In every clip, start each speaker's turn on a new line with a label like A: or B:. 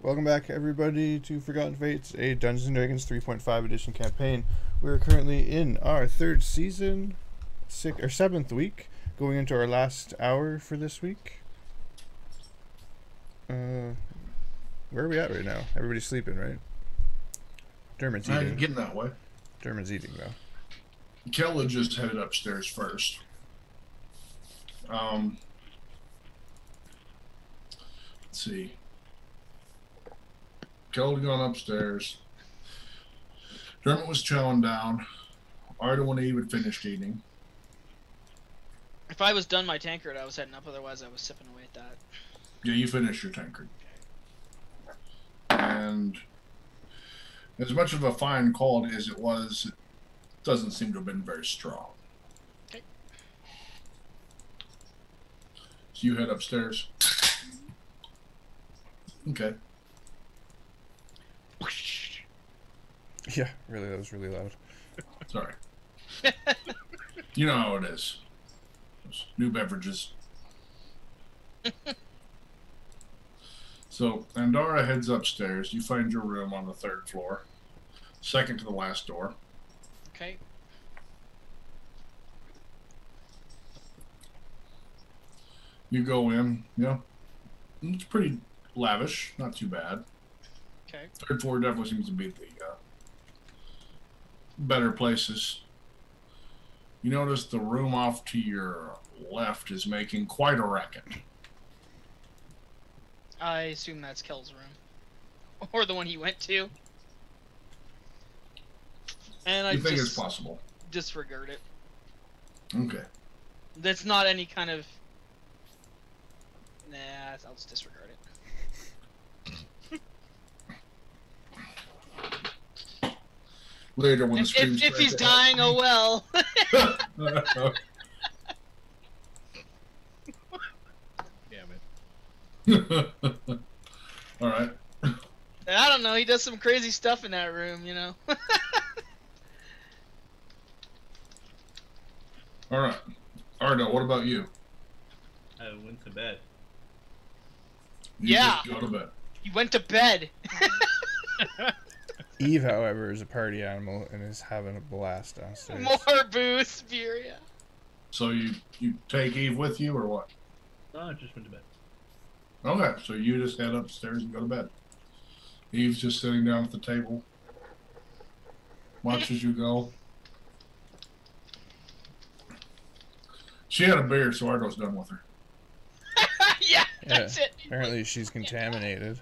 A: Welcome back, everybody, to Forgotten Fates, a Dungeons & Dragons 3.5 edition campaign. We're currently in our third season, 7th week, going into our last hour for this week. Where are we at right now? Everybody's sleeping, right? Dermot's eating.
B: Getting that way.
A: Dermot's eating, though.
B: Kella just headed upstairs first. Let's see. Kella's gone upstairs. Dermot was chowing down. Ardo and Eve had finished eating.
C: If I was done my tankard, I was heading up. Otherwise, I was sipping away at that.
B: Yeah, you finished your tankard. And as much of a fine quality as it was, it doesn't seem to have been very strong.
C: Okay.
B: So you head upstairs. Okay.
A: Yeah, really, that was really loud.
B: Sorry. You know how it is. Those new beverages. So, Andara heads upstairs. You find your room on the 3rd floor. Second to the last door.
C: Okay.
B: You go in, yeah. It's pretty lavish, not too bad.
C: Okay.
B: 3rd floor definitely seems to be the better places. You notice the room off to your left is making quite a racket.
C: I assume that's Kel's room. Or the one he went to. And I
B: think
C: just
B: it's possible?
C: disregard it.
B: Okay.
C: That's not any kind of... Nah, I'll just disregard it.
B: Later when the
C: If
B: stream's
C: he's dying, oh well.
B: Damn it. Alright.
C: I don't know, he does some crazy stuff in that room, you know.
B: Alright. Ardo, what about you?
D: I went to bed.
B: You
C: Yeah.
B: just go to bed.
C: He went to bed.
A: Eve, however, is a party animal and is having a blast downstairs.
C: More booze, Furia.
B: So you take Eve with you or what?
D: No, I just went to bed.
B: Okay, so you just head upstairs and go to bed. Eve's just sitting down at the table. Watch as you go. She had a beer, so Ardo's done with her.
C: Yeah, that's it.
A: Apparently she's contaminated.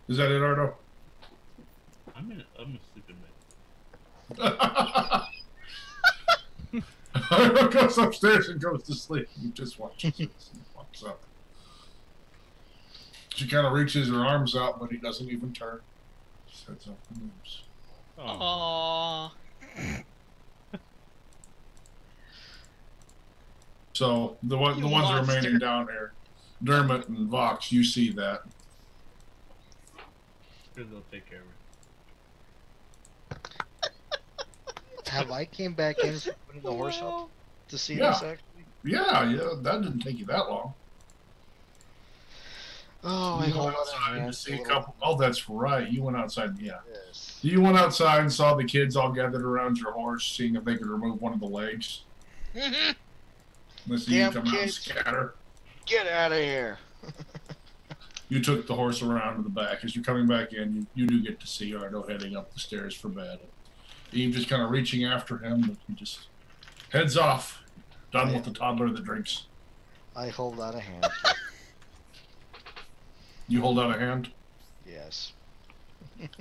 B: Is that it, Ardo?
D: I'm asleep in bed.
B: Ardo goes upstairs and goes to sleep. You just watch as he walks up. She kind of reaches her arms out, but he doesn't even turn. Just heads up and moves.
C: Aww.
B: So the ones remaining down here, Dermot and Vox, you see that.
D: Sure, they'll take care of it.
E: Have I came back in from putting the horse up to see
B: Yeah.
E: this actually?
B: Yeah, that didn't take you that long.
E: Oh, I
B: You
E: hold
B: went
E: on
B: outside
E: a
B: to see a
E: hand.
B: couple. Oh, that's right. You went outside. Yeah.
E: Yes.
B: You went outside and saw the kids all gathered around your horse, seeing if they could remove one of the legs. They see you
E: Damn
B: come out and
E: kids.
B: scatter.
E: Get out of here.
B: You took the horse around to the back. As you're coming back in, you do get to see Ardo heading up the stairs for bed. Eve just kind of reaching after him, but he just heads off. Done with the toddler that drinks.
E: I hold out a hand.
B: You hold out a hand.
E: Yes.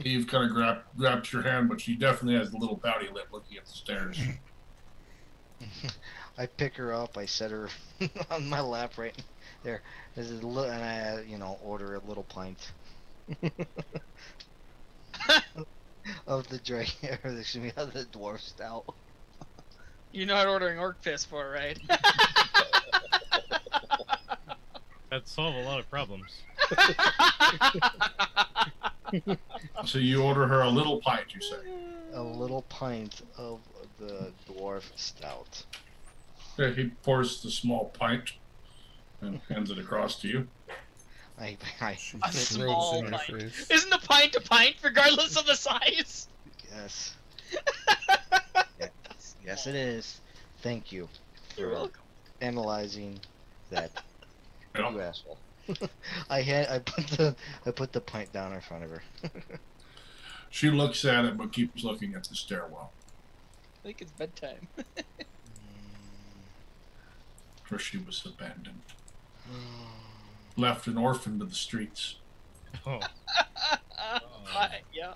B: Eve kind of grabs your hand, but she definitely has a little pouty lip looking at the stairs.
E: I pick her up. I set her on my lap right there. There's a little, and I, order a little pint of the of the dwarf stout.
C: You're not ordering orc piss for, right?
F: That'd solve a lot of problems.
B: So you order her a little pint, you say?
E: A little pint of the dwarf stout.
B: Okay, he pours the small pint and hands it across to you.
E: I
A: She
C: A
A: throws
C: small
A: in your
C: pint.
A: face.
C: Isn't a pint a pint, regardless of the size?
E: guess. Yes, it is. Thank you
C: You're
E: for
C: welcome.
E: analyzing that.
B: Yep.
E: You asshole. I put the pint down in front of her.
B: She looks at it, but keeps looking at the stairwell.
C: I think it's bedtime.
B: For she was abandoned. Left an orphan to the streets.
F: Oh.
C: Yeah.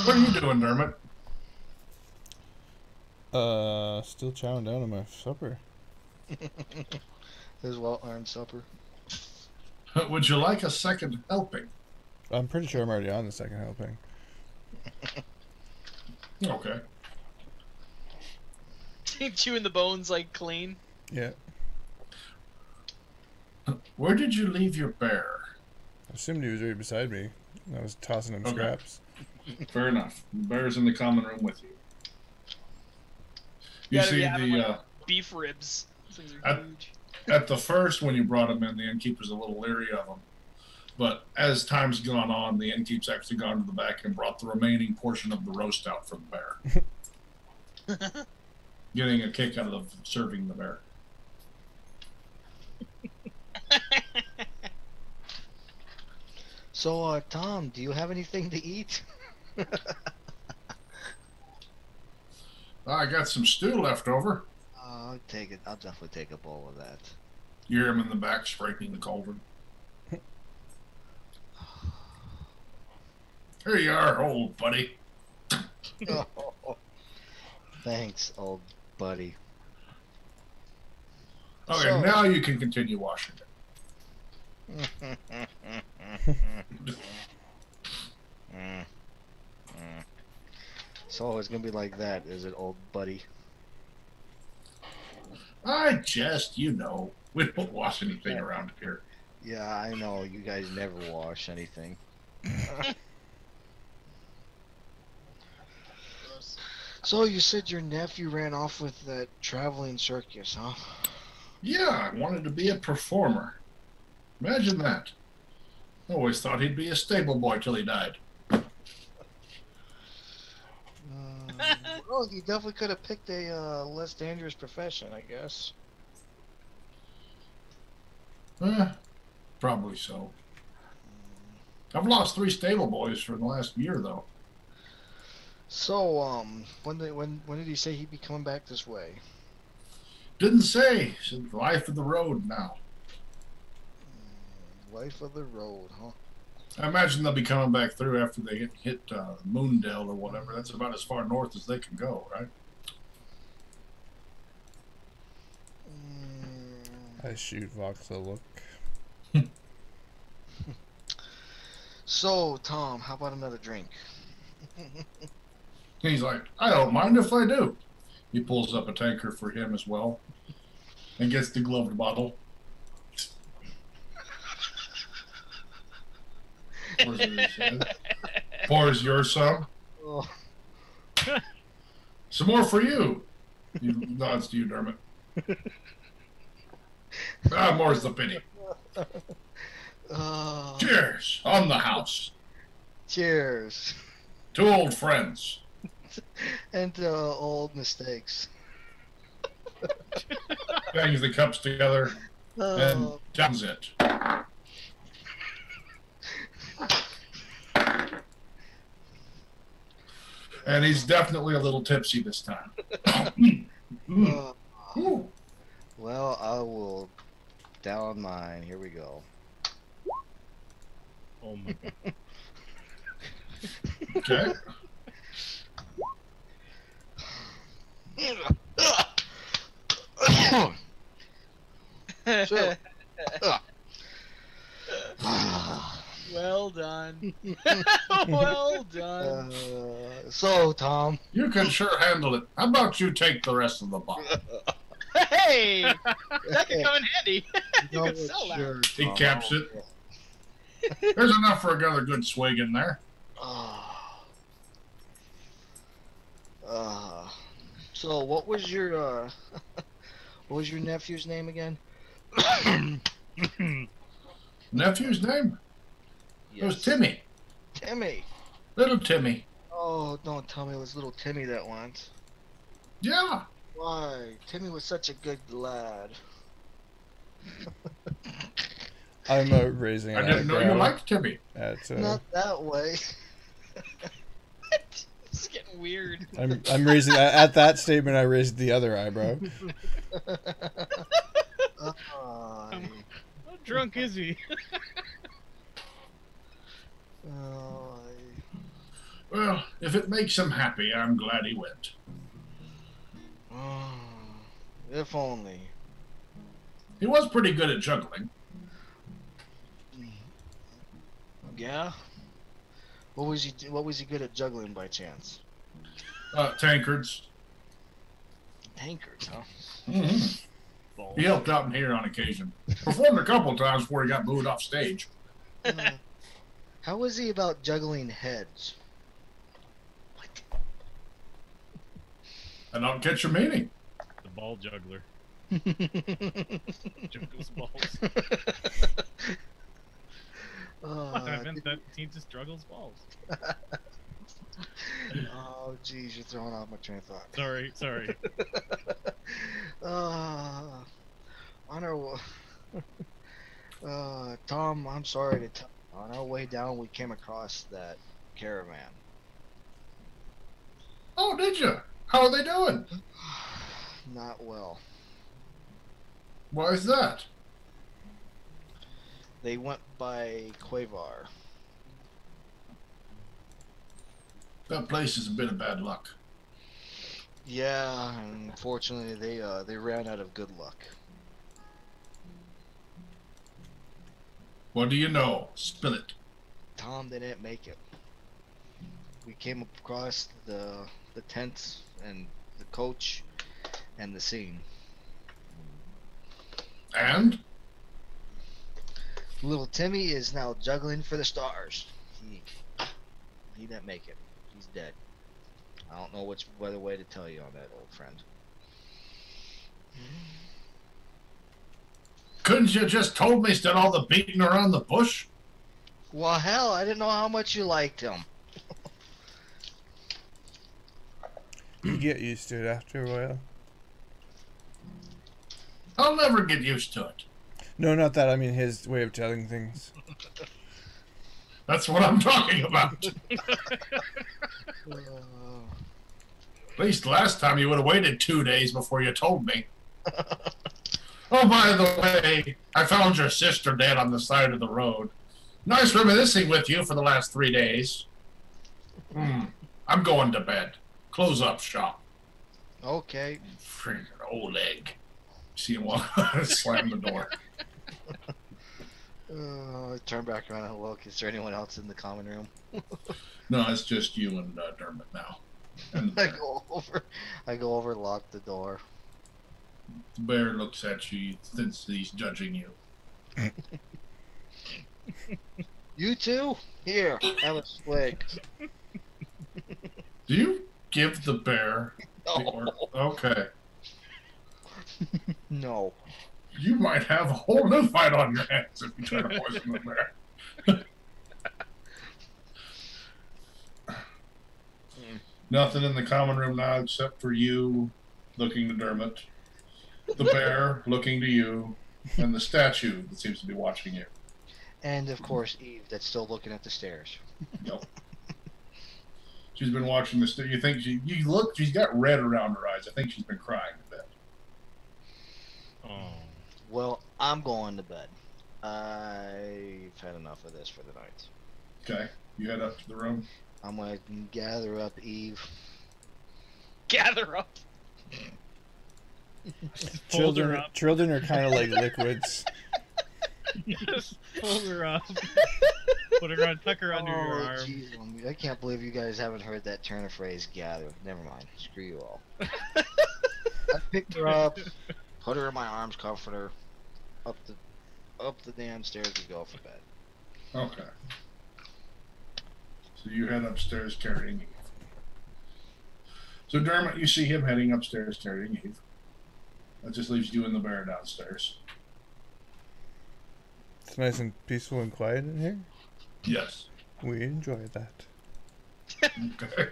B: What are you doing, Dermot?
A: Still chowing down on my supper.
E: His well-earned supper.
B: Would you like a second helping?
A: I'm pretty sure I'm already on the second helping.
B: Okay.
C: Chewing the bones like clean.
A: Yeah.
B: Where did you leave your bear?
A: I assumed he was right beside me. I was tossing him
B: Okay.
A: scraps.
B: Fair enough. The bear's in the common room with you. You
C: Gotta
B: see
C: be having,
B: the
C: like, beef ribs. Those things are
B: At-
C: huge.
B: at the first when you brought him in, the innkeeper's a little leery of him. But as time's gone on, the innkeep's actually gone to the back and brought the remaining portion of the roast out for the bear. Getting a kick out of serving the bear.
E: So, Tom, do you have anything to eat?
B: I got some stew left over.
E: I'll take it. I'll definitely take a bowl of that.
B: You hear him in the back scraping the cauldron. Here you are, old buddy.
E: Thanks, old buddy.
B: Okay,
E: So-
B: now you can continue washing it.
E: So it's gonna be like that, is it, old buddy?
B: I just, we don't wash anything around here.
E: Yeah, I know. You guys never wash anything. So you said your nephew ran off with that traveling circus, huh?
B: Yeah, I wanted to be a performer. Imagine that. I always thought he'd be a stable boy till he died.
E: Well, you definitely could have picked a less dangerous profession, I guess.
B: Probably so. I've lost 3 stable boys for the last year, though.
E: So, when did he say he'd be coming back this way?
B: Didn't say. Said life of the road now.
E: Life of the road, huh?
B: I imagine they'll be coming back through after they hit Moondale or whatever. That's about as far north as they can go, right?
A: I shoot Vox a look.
E: So, Tom, how about another drink?
B: He's like, I don't mind if I do. He pulls up a tanker for him as well and gets the gloved bottle. Pours it in his head. Pours yours some.
E: Oh.
B: Some more for you. He nods to you, Dermot. More's the pity. Cheers on the house.
E: Cheers.
B: Two old friends.
E: And old mistakes.
B: Bangs the cups together and
E: Oh,
B: downs it. And he's definitely a little tipsy this time. Mm. Ooh.
E: well, I will down mine. Here we go.
F: Oh my god.
B: Okay.
E: So,
C: Well done. Well done.
E: so, Tom.
B: You can sure handle it. How about you take the rest of the bottle?
C: Hey! That could come in handy. You could sell that.
E: Sure,
B: He
E: Tom.
B: caps it. There's enough for another good swig in there.
E: So, what was your what was your nephew's name again?
B: Nephew's name? It was Timmy.
E: Timmy.
B: Little Timmy.
E: Oh, don't tell me it was little Timmy that went.
B: Yeah.
E: Why? Timmy was such a good lad.
A: I'm raising
B: I
A: an
B: didn't know you
A: eyebrow
B: liked Timmy.
A: at.
E: Not that way.
C: It's getting weird.
A: I'm raising at that statement. I raised the other eyebrow.
E: Oh,
F: How drunk is he?
E: oh,
B: Well, if it makes him happy, I'm glad he went.
E: oh, if only.
B: He was pretty good at juggling.
E: Yeah. What was he good at juggling by chance?
B: Tankards.
E: Tankards, huh?
B: Mm-hmm.
F: Balls.
B: He helped out in here on occasion. Performed a couple times before he got booed off stage.
E: How was he about juggling heads?
B: I don't catch your meaning.
F: The ball juggler. Juggles balls. I meant that he just juggles balls.
E: Oh, jeez, you're throwing off my train of thought.
F: Sorry.
E: On our Tom, I'm sorry to tell you, on our way down we came across that caravan.
B: Oh, did you? How are they doing?
E: Not well.
B: Why is that?
E: They went by Quavar.
B: That place is a bit of bad luck.
E: Yeah, unfortunately they ran out of good luck.
B: What do you know? Spill it.
E: Tom didn't make it. We came across the tents and the coach and the scene.
B: And?
E: Little Timmy is now juggling for the stars. He didn't make it. He's dead. I don't know which other way to tell you on that, old friend.
B: Couldn't you just told me instead of all the beating around the bush?
E: Well, hell, I didn't know how much you liked him.
A: You get used to it after a while.
B: I'll never get used to it.
A: No, not that. I mean his way of telling things.
B: That's what I'm talking about.
E: Uh,
B: At least last time you would have waited 2 days before you told me. Oh, by the way, I found your sister dead on the side of the road. Nice reminiscing with you for the last 3 days. I'm going to bed. Close up shop.
E: okay.
B: Freaking old egg. See him walk, slam the door.
E: Turn back around and look. Is there anyone else in the common room?
B: No, it's just you and Dermot now. And the
E: I
B: bear.
E: go over, lock the door.
B: The bear looks at you since he's judging you.
E: You too? Here, have a swig.
B: Do you give the bear the order? Okay.
E: No.
B: You might have a whole new fight on your hands if you try to poison the bear. Nothing in the common room now except for you looking to Dermot, the bear looking to you, and the statue that seems to be watching you.
E: And of course Eve that's still looking at the stairs.
B: Nope. She's been watching the you think you look, she's got red around her eyes. I think she's been crying a bit.
F: Oh.
E: Well, I'm going to bed. I've had enough of this for the night.
B: Okay. You head up to the room.
E: I'm gonna gather up Eve.
C: Gather up.
F: Fold her up.
A: Children are kind of like liquids.
F: Just fold her up. Put her on, tuck her under your arm.
E: Jeez, I can't believe you guys haven't heard that turn of phrase, gather. Never mind. Screw you all. I picked her up, put her in my arms, comfort her, up the damn stairs we go for bed.
B: Okay. So you head upstairs carrying Eve. So Dermot, you see him heading upstairs, carrying Eve. That just leaves you and the bear downstairs.
A: It's nice and peaceful and quiet in here.
B: Yes.
A: We enjoy that.
B: Okay.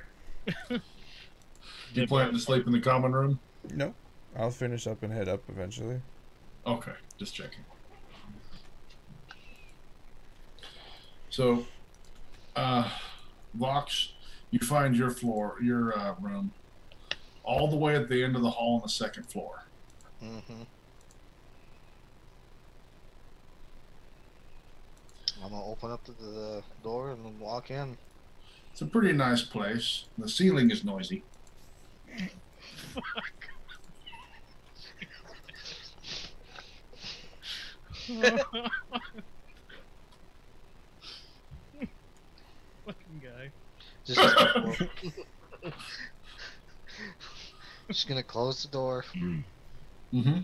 B: You plan to sleep in the common room?
A: No, I'll finish up and head up eventually.
B: Okay, just checking. So, Vox, you find your room, all the way at the end of the hall on the second floor.
E: Mm-hmm. I'm gonna open up the door and walk in.
B: It's a pretty nice place. The ceiling is noisy.
F: Fucking guy.
E: Just gonna close the door.
B: Mm-hmm.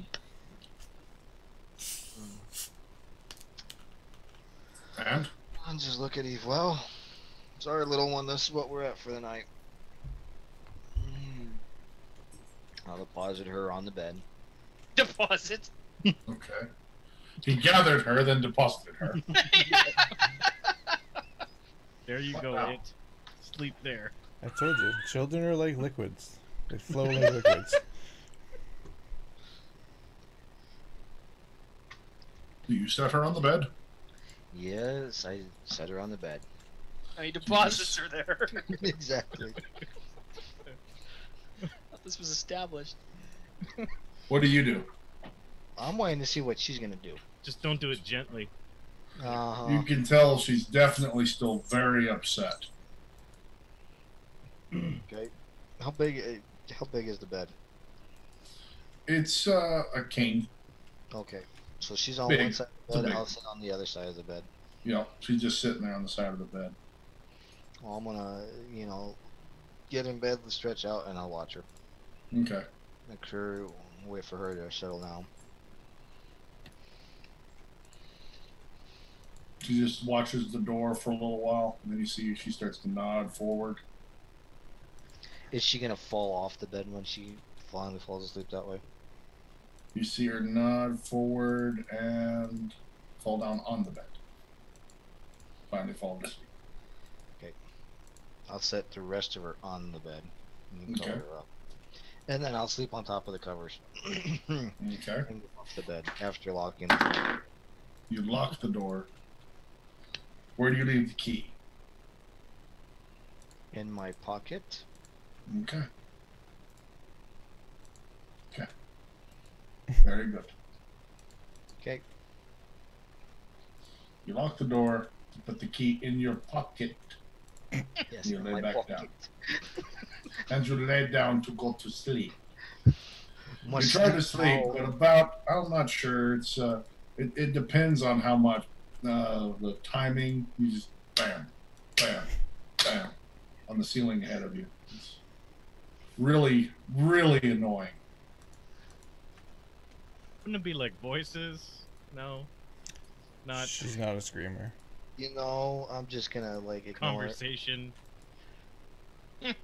B: And?
E: And just look at Eve. Well, sorry, little one. This is what we're at for the night. I'll deposit her on the bed.
C: Deposit.
B: Okay. He gathered her, then deposited her.
F: There you go,
B: Wow.
F: it. Sleep there.
A: I told you, children are like liquids. They flow like liquids.
B: Do you set her on the bed?
E: Yes, I set her on the bed.
C: He deposits her there.
E: Exactly.
C: Thought this was established.
B: What do you do?
E: I'm waiting to see what she's gonna do.
F: Just don't do it gently.
B: You can tell she's definitely still very upset.
E: Okay. How big is the bed?
B: It's a king.
E: Okay. So she's on
B: Big.
E: one side
B: It's
E: of the
B: a
E: bed.
B: big.
E: I'll sit on the other side of the bed.
B: You know, she's just sitting there on the side of the bed.
E: Well, I'm gonna, get in bed, stretch out, and I'll watch her.
B: Okay.
E: Make sure, wait for her to settle down.
B: She just watches the door for a little while, and then you see she starts to nod forward.
E: Is she gonna fall off the bed when she finally falls asleep that way?
B: You see her nod forward and fall down on the bed. Finally fall asleep.
E: I'll set the rest of her on the bed and cover
B: Okay.
E: her up. And then I'll sleep on top of the covers. And
B: Okay.
E: get off the bed after locking the door.
B: You lock the door. Where do you leave the key?
E: In my pocket.
B: Okay. Okay. Very good.
E: Okay.
B: You lock the door, you put the key in your pocket,
E: Yes,
B: You
E: in
B: lay
E: my
B: back
E: pocket.
B: down. and you lay down to go to sleep.
E: Must
B: You try to sleep,
E: now.
B: but I'm not sure. It's it depends on how much the timing. You just bam, bam, bam on the ceiling ahead of you. It's really, really annoying.
F: Wouldn't it be like voices? No. Not
A: She's not a screamer.
E: I'm just gonna ignore
F: conversation.
E: it.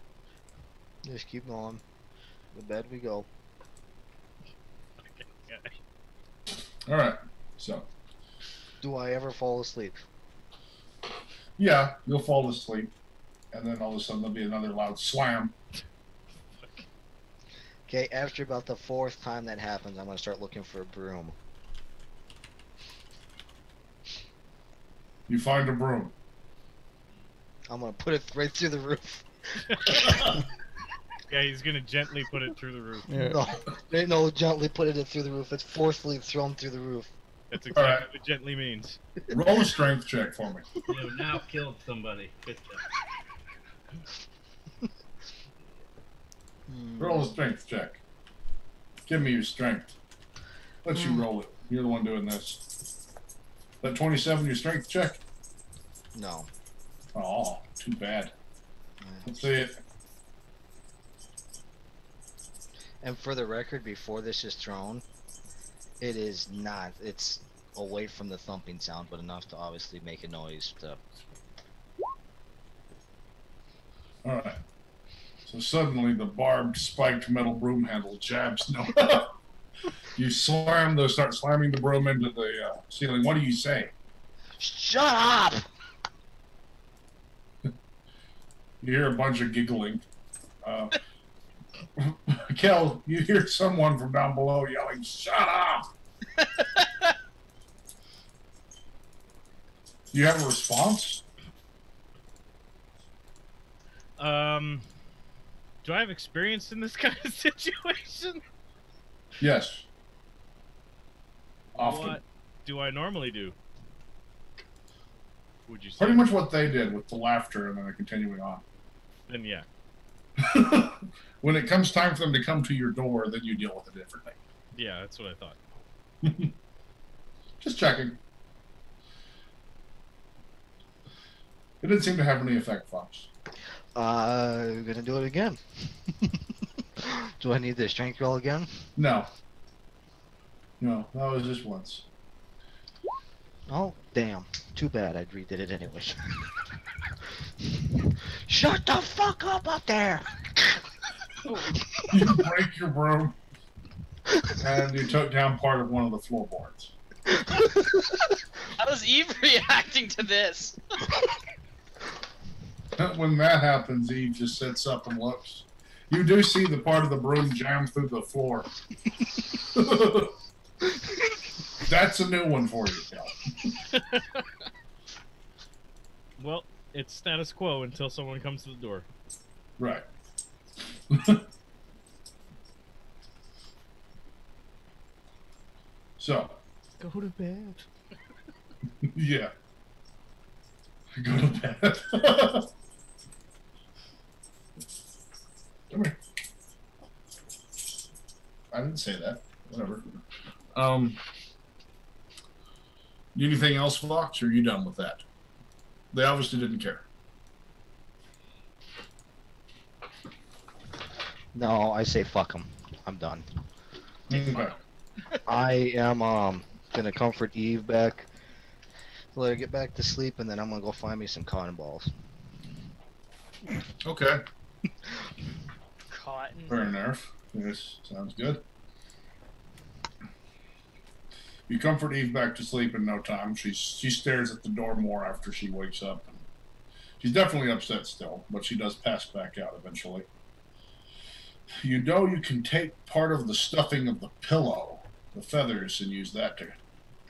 E: Just keep going. To bed we go.
F: Yeah.
B: All right, so
E: Do I ever fall asleep?
B: yeah, you'll fall asleep, and then all of a sudden there'll be another loud slam.
E: Okay, after about the 4th time that happens, I'm gonna start looking for a broom.
B: You find a broom.
E: I'm gonna put it right through the roof.
F: Yeah, he's gonna gently put it through the roof.
A: Yeah.
E: No, there ain't no gently put it through the roof. It's forcefully thrown through the roof.
F: That's exactly
B: Alright.
F: what gently means.
B: Roll a strength check for me.
D: You have now killed somebody. Good job.
B: Roll a strength check. Give me your strength. Let you roll it. You're the one doing this. That 27 your strength check?
E: No.
B: Oh, too bad. Let's see it.
E: And for the record, before this is thrown, it is not. It's away from the thumping sound, but enough to obviously make a noise.
B: Alright. So suddenly the barbed, spiked metal broom handle jabs Noah. You start slamming the broom into the ceiling. What do you say?
E: Shut up!
B: You hear a bunch of giggling. Kel, you hear someone from down below yelling, "Shut up!" Do you have a response?
F: Do I have experience in this kind of situation?
B: Yes. Often.
F: What do I normally do? Would you say?
B: Pretty much what they did with the laughter and then continuing on.
F: Then yeah.
B: When it comes time for them to come to your door, then you deal with it differently.
F: Yeah, that's what I thought.
B: Just checking. It didn't seem to have any effect, Fox.
E: Gonna do it again. Do I need the strength roll again?
B: No. No, that was just once.
E: Oh, damn. Too bad I redid it anyway. Shut the fuck up there!
B: You break your broom, and you took down part of one of the floorboards.
C: How's Eve reacting to this?
B: When that happens, Eve just sits up and looks. You do see the part of the broom jam through the floor. That's a new one for you, Cal.
F: Well, it's status quo until someone comes to the door.
B: Right. So.
F: Go to bed.
B: Yeah. Go to bed. Come here. I didn't say that. Whatever. Anything else, Fox, or are you done with that? They obviously didn't care.
E: No, I say fuck him. I'm done.
B: Okay.
E: I am gonna comfort Eve back, let her get back to sleep, and then I'm gonna go find me some cotton balls.
B: Okay.
C: Cotton.
B: Fair enough. Yes, sounds good. You comfort Eve back to sleep in no time. She stares at the door more after she wakes up. She's definitely upset still, but she does pass back out eventually. You know you can take part of the stuffing of the pillow, the feathers, and use that to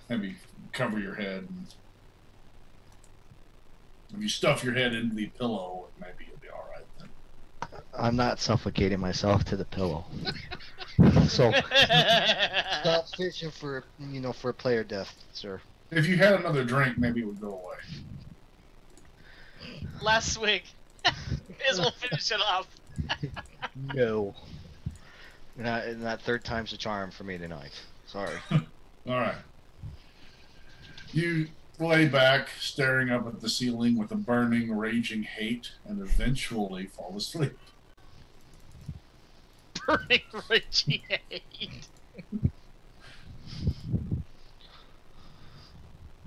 B: maybe cover your head. And if you stuff your head into the pillow, maybe you'll be all right then.
E: I'm not suffocating myself to the pillow. So stop fishing for for player death, sir.
B: If you had another drink, maybe it would go away.
C: Last swig. Biz will finish it off.
E: No. Not third time's a charm for me tonight. Sorry.
B: All right. You lay back, staring up at the ceiling with a burning, raging hate, and eventually fall asleep.
C: Burning raging hate.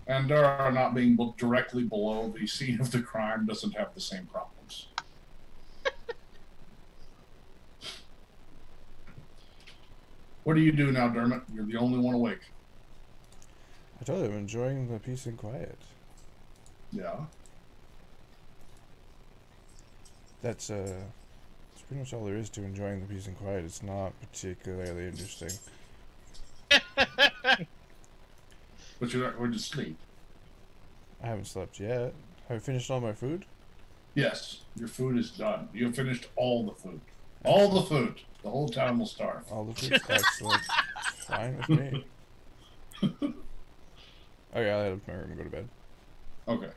B: Andara, not being directly below the scene of the crime, doesn't have the same problems. What do you do now, Dermot? You're the only one awake.
A: I told you I'm enjoying the peace and quiet.
B: Yeah.
A: That's pretty much all there is to enjoying the peace and quiet. It's not particularly interesting.
B: But you're not going to sleep.
A: I haven't slept yet. Have I finished all my food?
B: Yes, your food is done. You have finished all the food. All the food. The whole town will starve.
A: All the food's excellent. Fine with me. Okay, I'll head up to my room and go to bed.
B: Okay.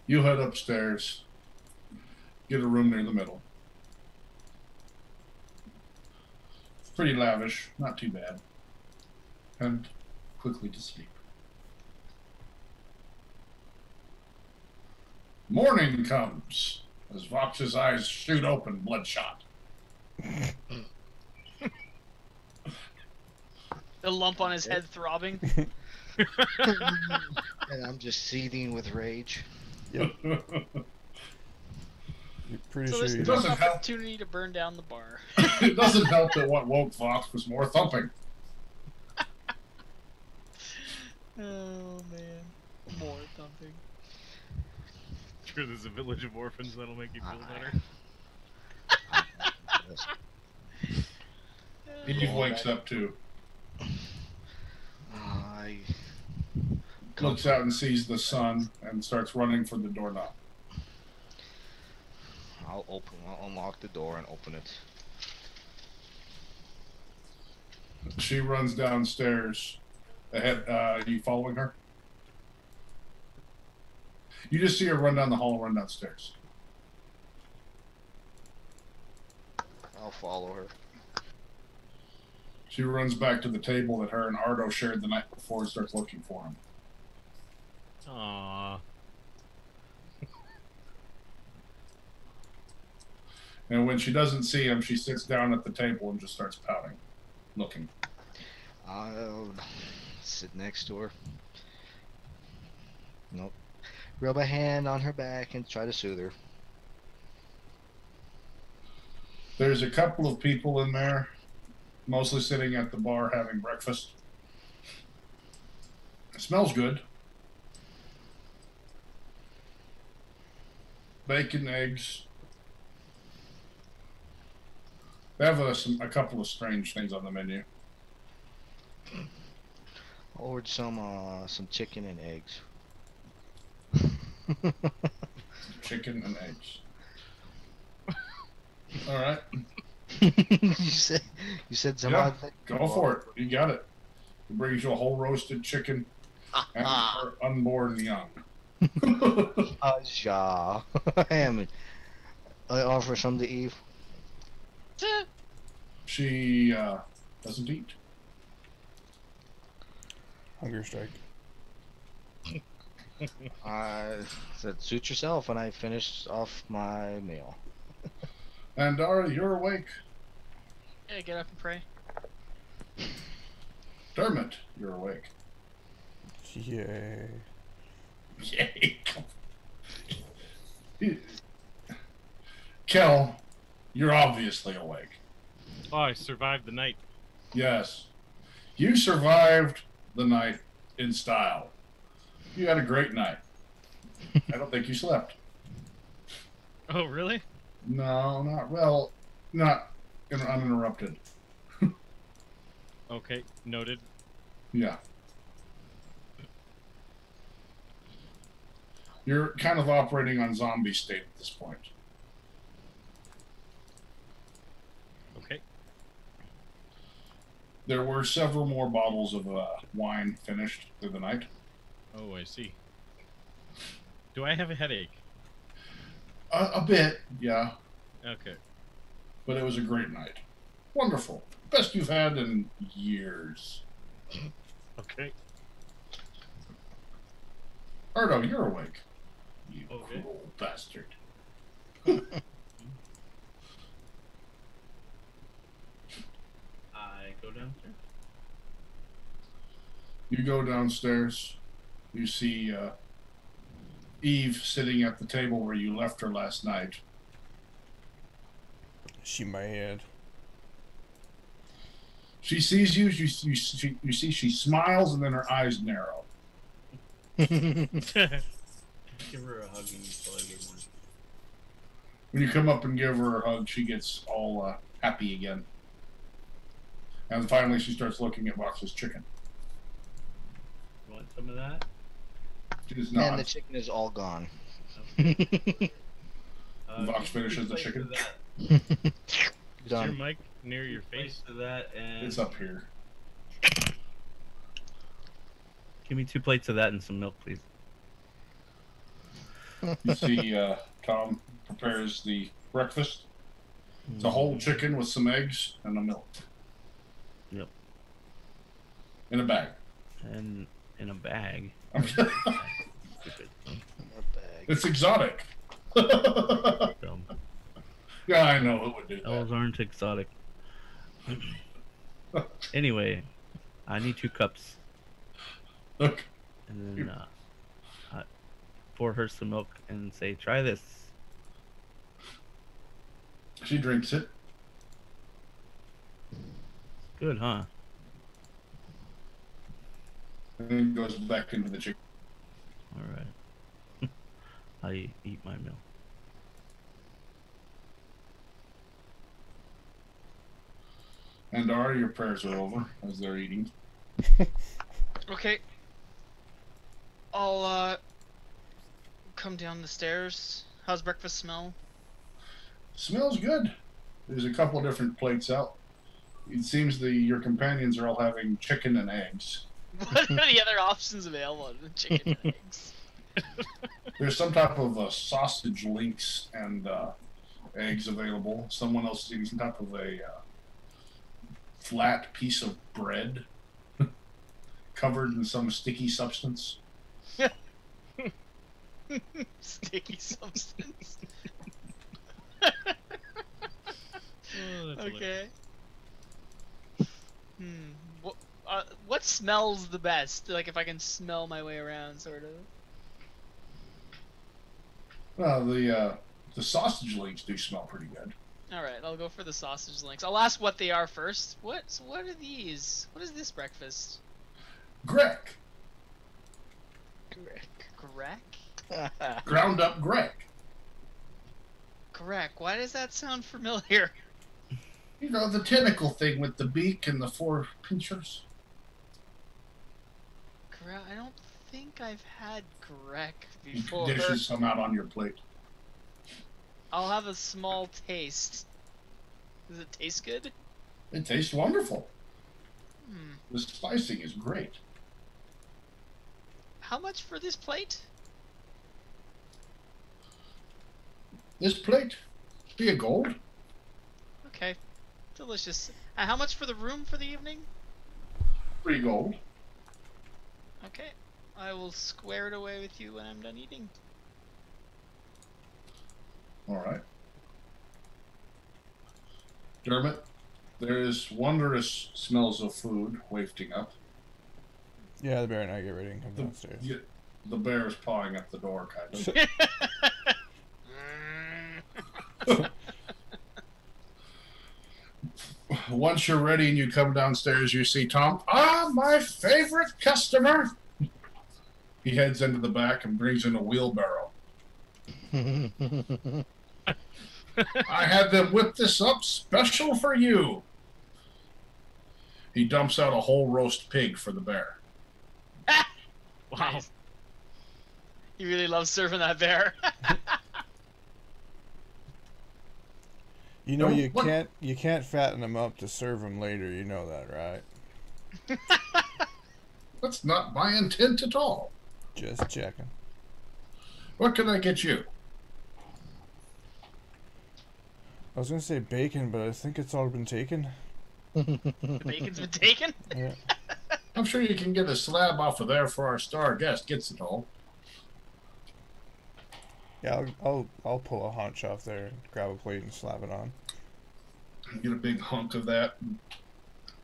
B: You head upstairs. Get a room near the middle. Pretty lavish, not too bad. And quickly to sleep. Morning comes as Vox's eyes shoot open, bloodshot.
C: The lump on his head throbbing.
E: And I'm just seething with rage.
A: Yep. You're pretty
C: So
A: sure
C: this
A: you
C: is
B: doesn't
C: an
B: help.
C: opportunity to burn down the bar.
B: It doesn't help that what woke Fox was more thumping.
C: Oh man, more thumping.
F: Sure, there's a village of orphans that'll make you feel better.
B: Eve wakes up too.
E: I
B: Looks out and sees the sun and starts running for the doorknob.
E: I'll unlock the door and open it.
B: She runs downstairs. Ahead, you following her? You just see her run down the hall and run downstairs.
E: I'll follow her.
B: She runs back to the table that her and Ardo shared the night before and starts looking for him.
F: Aww.
B: And when she doesn't see him, she sits down at the table and just starts pouting, looking.
E: I'll sit next to her. Nope. Rub a hand on her back and try to soothe her.
B: There's a couple of people in there, mostly sitting at the bar having breakfast. It smells good. Bacon, eggs. They have a couple of strange things on the menu.
E: I ordered some chicken and eggs.
B: Chicken and eggs. All right,
E: you said some
B: Yeah.
E: odd thing.
B: go for it. You got it. It brings you a whole roasted chicken and her unborn young.
E: Ja. I offer some to Eve.
B: She doesn't eat.
A: Hunger strike.
E: I said, suit yourself, and I finished off my meal.
B: Andara, you're awake.
C: Yeah, get up and pray.
B: Dermot, you're awake.
A: Yay.
B: Yay. Kel, you're obviously awake.
F: Oh, I survived the night.
B: Yes. You survived the night in style. You had a great night. I don't think you slept.
F: Oh, really?
B: No, not uninterrupted.
F: Okay, noted.
B: Yeah. You're kind of operating on zombie state at this point.
F: Okay.
B: There were several more bottles of wine finished through the night.
F: Oh, I see. Do I have a headache?
B: A bit, yeah.
F: Okay.
B: But it was a great night. Wonderful. Best you've had in years.
F: Okay.
B: Ardo, you're awake. You
F: Okay.
B: cruel bastard.
D: I go downstairs.
B: You go downstairs. You see Eve sitting at the table where you left her last night.
A: She mad.
B: She sees you. You see she smiles and then her eyes narrow.
D: Give her a hug and tell her good morning.
B: When you come up and give her a hug, she gets all happy again. And finally, she starts looking at Vox's chicken.
D: You want some of that?
B: She does
E: And
B: not.
E: the chicken is all gone.
B: Vox
D: give me
B: finishes the
D: 2 plates
B: chicken.
D: of that.
F: Is your
E: Done.
F: mic near your
D: Plates
F: face?
D: of that and
B: It's up here.
D: give me 2 plates of that and some milk, please.
B: You see Tom prepares the breakfast. It's a whole chicken with some eggs and a milk.
D: Yep.
B: In a bag.
D: And in a bag.
E: A bag.
B: It's exotic.
D: Dumb.
B: Yeah, I know it would do that.
D: Elves aren't exotic. Anyway, I need 2 cups.
B: Look,
D: And then pour her some milk and say, try this.
B: She drinks it.
D: Good, huh?
B: And then goes back into the chicken.
D: All right. I eat my meal.
B: Andara, your prayers are over as they're eating.
C: Okay. I'll come down the stairs. How's breakfast smell?
B: Smells good. There's a couple of different plates out. It seems your companions are all having chicken and eggs.
C: What are the other options available other than chicken and eggs?
B: There's some type of sausage links and eggs available. Someone else is eating some type of a flat piece of bread covered in some sticky substance.
C: Sticky substance.
F: Oh, that's
C: Okay. What smells the best? Like if I can smell my way around, sort of.
B: Well, the sausage links do smell pretty good.
C: All right, I'll go for the sausage links. I'll ask what they are first. What are these? What is this breakfast?
B: Grek.
C: Grek?
B: Ground up Grek.
C: Grek. Why does that sound familiar?
B: You know, the tentacle thing with the beak and the 4 pinchers.
C: I don't think I've had Grek before.
B: Dishes some out on your plate.
C: I'll have a small taste. Does it taste good?
B: It tastes wonderful.
C: Hmm.
B: The spicing is great.
C: How much for this plate?
B: This plate, be a gold.
C: Okay. Delicious. How much for the room for the evening?
B: 3 gold.
C: Okay. I will square it away with you when I'm done eating.
B: All right. Dermot, there is wondrous smells of food wafting up.
A: Yeah, the bear and I get ready and come downstairs.
B: The bear is pawing at the door, kind of. Once you're ready and you come downstairs, you see Tom. Ah, my favorite customer. He heads into the back and brings in a wheelbarrow. I had them whip this up special for you. He dumps out a whole roast pig for the bear.
C: Wow. Nice. He really loves serving that bear.
A: You know, you can't fatten them up to serve them later. You know that, right?
B: That's not my intent at all.
A: Just checking.
B: What can I get you?
A: I was gonna say bacon, but I think it's all been taken.
C: The bacon's been taken?
A: Yeah.
B: I'm sure you can get a slab off of there for our star guest. Gets it all.
A: Yeah, I'll pull a haunch off there, grab a plate, and slap it on.
B: Get a big hunk of that.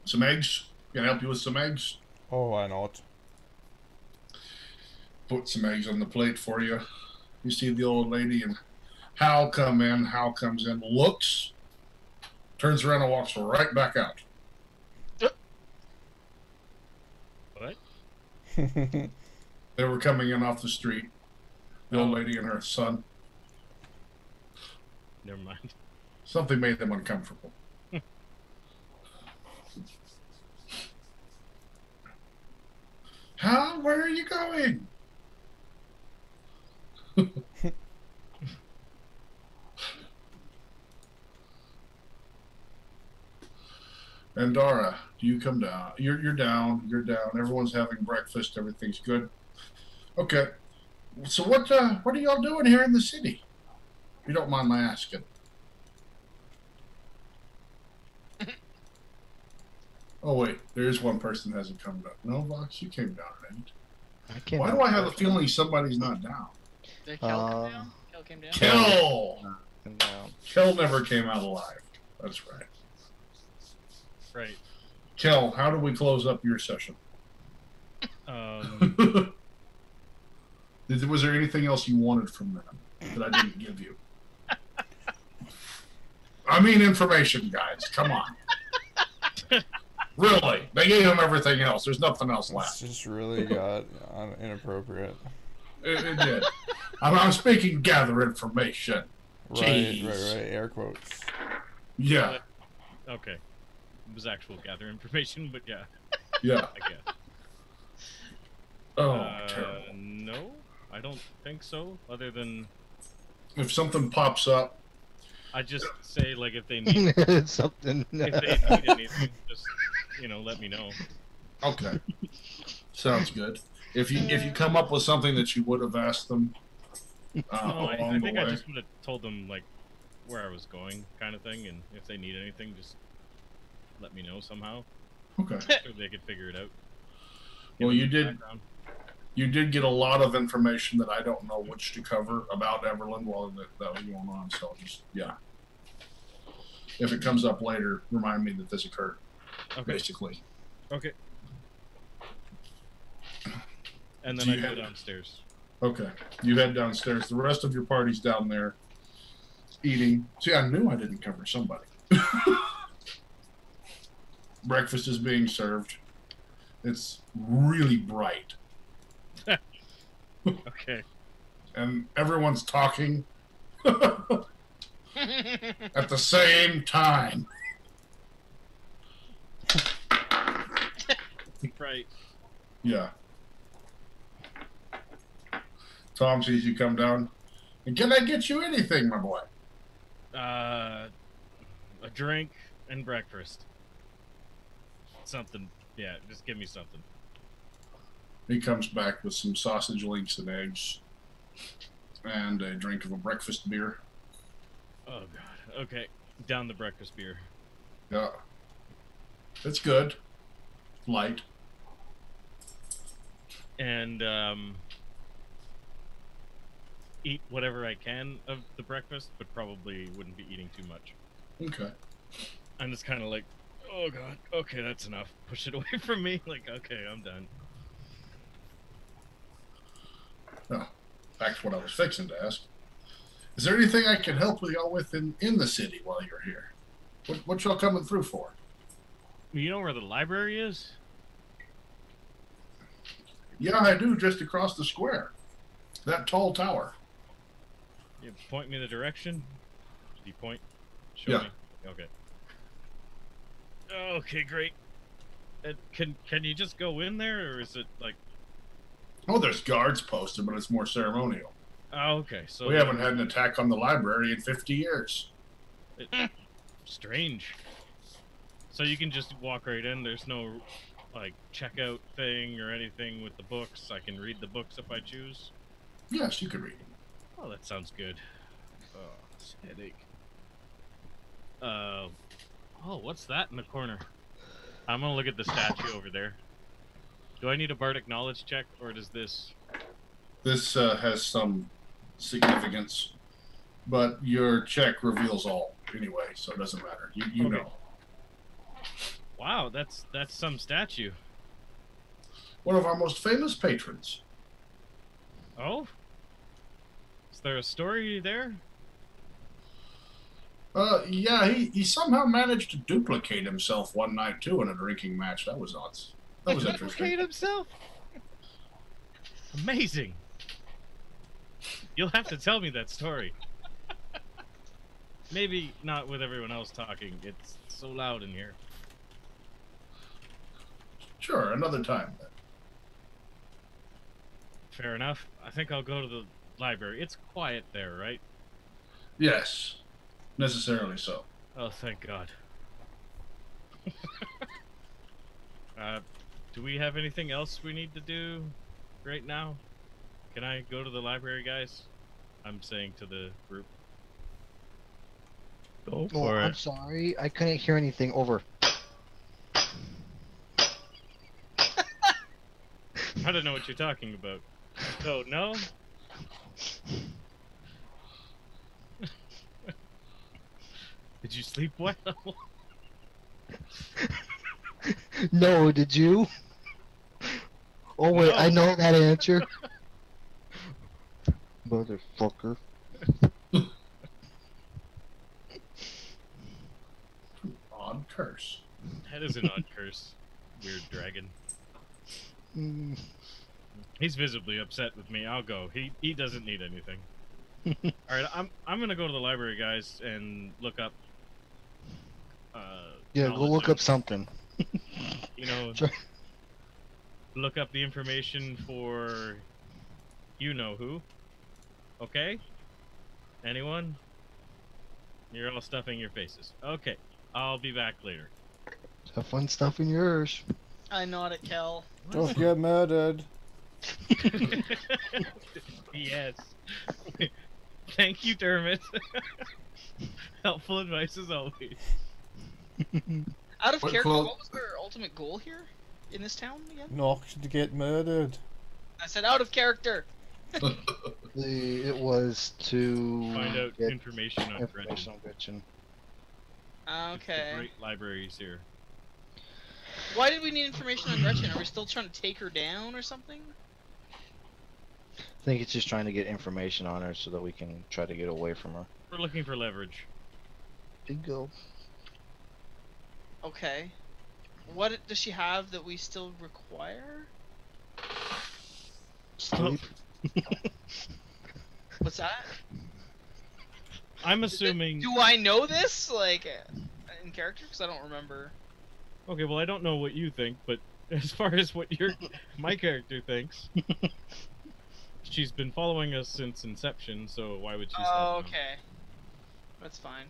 B: Some eggs. Can I help you with some eggs?
A: Oh, why not?
B: Put some eggs on the plate for you. You see the old lady and Hal come in. Hal comes in, looks, turns around and walks right back out.
F: What?
B: They were coming in off the street. The old lady and her son.
F: Never mind.
B: Something made them uncomfortable. Hal, where are you going? Andara, do you come down? You're down. You're down. Everyone's having breakfast. Everything's good. Okay. So what are y'all doing here in the city? If you don't mind my asking. Oh wait, there is one person that hasn't come down. No, Vox, you came down, right? Why do I have a feeling somebody's not down?
C: Did Kel come down? Kel came down?
B: Kel!
E: No.
B: Kel never came out alive. That's right.
F: Right.
B: Kel, how do we close up your session? Was there anything else you wanted from them that I didn't give you? I mean information, guys. Come on. Really, they gave him everything else. There's nothing else
A: It's
B: left.
A: just really got inappropriate.
B: It did. I'm speaking gather information.
A: Right,
B: Jeez.
A: right. Air quotes.
B: Yeah,
F: Okay. It was actual gather information, but yeah,
B: yeah.
F: I guess.
B: Oh, terrible.
F: No, I don't think so. Other than
B: If something pops up,
F: I just say like if they need
E: Something.
F: if they need anything, just let me know.
B: okay. Sounds good. If you come up with something that you would have asked them
F: No, I
B: along the
F: think
B: way,
F: I just would have told them like where I was going, kind of thing, and if they need anything, just let me know somehow.
B: okay.
F: So they could figure it out.
B: Well,
F: Give
B: you
F: me
B: did.
F: background.
B: You did get a lot of information that I don't know which to cover about Everland while that was going on. So just if it comes up later, remind me that this occurred.
F: Okay.
B: Basically.
F: Okay. And then
B: Do
F: I
B: you
F: go
B: have-
F: downstairs.
B: Okay. You head downstairs. The rest of your party's down there eating. See, I knew I didn't cover somebody. Breakfast is being served. It's really bright.
F: Okay.
B: And everyone's talking at the same time.
F: Right.
B: Yeah. Tom sees you come down. And can I get you anything, my boy?
F: A drink and breakfast. Something. Yeah, just give me something.
B: He comes back with some sausage links and eggs and a drink of a breakfast beer.
F: Oh god. Okay. Down the breakfast beer.
B: Yeah. It's good. Light.
F: And eat whatever I can of the breakfast, but probably wouldn't be eating too much.
B: Okay.
F: I'm just kind of like, oh god, okay, that's enough. Push it away from me. Like, okay, I'm done.
B: Back to what I was fixing to ask. Is there anything I can help with y'all with in the city while you're here? What y'all coming through for?
F: You know where the library is?
B: Yeah, I do, just across the square. That tall tower.
F: You point me the direction? Did you point? Show
B: Yeah.
F: me. Okay. Okay, great. Can you just go in there, or is it like?
B: Oh, there's guards posted, but it's more ceremonial.
F: Oh, okay. So
B: We haven't had an attack on the library in 50 years.
F: Strange. So you can just walk right in. There's no like checkout thing or anything with the books. I can read the books if I choose.
B: Yes, you could read.
F: Oh, that sounds good. Oh, it's a headache. Oh, what's that in the corner? I'm gonna look at the statue over there. Do I need a bardic knowledge check, or does this?
B: This has some significance, but your check reveals all anyway, so it doesn't matter. You
F: Okay.
B: know.
F: Wow, that's some statue.
B: One of our most famous patrons.
F: Oh, is there a story there?
B: Yeah, he somehow managed to duplicate himself one night too in a drinking match. That was nuts. That was interesting.
F: Duplicate himself? Amazing. You'll have to tell me that story. Maybe not with everyone else talking. It's so loud in here.
B: Sure, another time then.
F: Fair enough. I think I'll go to the library. It's quiet there, right?
B: Yes, necessarily so.
F: Oh, thank God. Do we have anything else we need to do right now? Can I go to the library, guys? I'm saying to the group.
D: Go
E: Oh,
D: for
E: I'm
D: it.
E: sorry. I couldn't hear anything. Over.
F: I don't know what you're talking about. So, no? Did you sleep well?
E: No, did you? Oh wait, I know that answer. Motherfucker.
B: curse.
F: That is an odd curse. Weird dragon.
E: Mm.
F: He's visibly upset with me. I'll go. He doesn't need anything. All right, I'm gonna go to the library, guys, and look up.
E: Yeah, go look up something.
F: You know,
E: Sure.
F: look up the information for you know who. Okay? Anyone? You're all stuffing your faces. Okay, I'll be back later.
E: Have fun stuffing yours.
C: I nod at Kel.
A: Don't get murdered.
F: Yes. Thank you, Dermot. Helpful advice as always.
C: Out of
B: What
C: character,
B: quote?
C: what was their ultimate goal here in this town again?
A: Not to get murdered.
C: I said out of character.
E: It was to
F: Find out
E: get
F: information on Gretchen.
E: information on Gretchen.
C: Okay.
F: Great libraries here.
C: Why did we need information on Gretchen? Are we still trying to take her down or something?
E: I think it's just trying to get information on her so that we can try to get away from her.
F: We're looking for leverage.
E: Bingo.
C: Okay. What does she have that we still require?
E: Sleep.
C: What's that?
F: I'm assuming.
C: Do I know this, like, in character? Because I don't remember.
F: Okay, well, I don't know what you think, but as far as what my character thinks, she's been following us since inception. So why would she stop
C: Oh,
F: now?
C: okay. That's fine.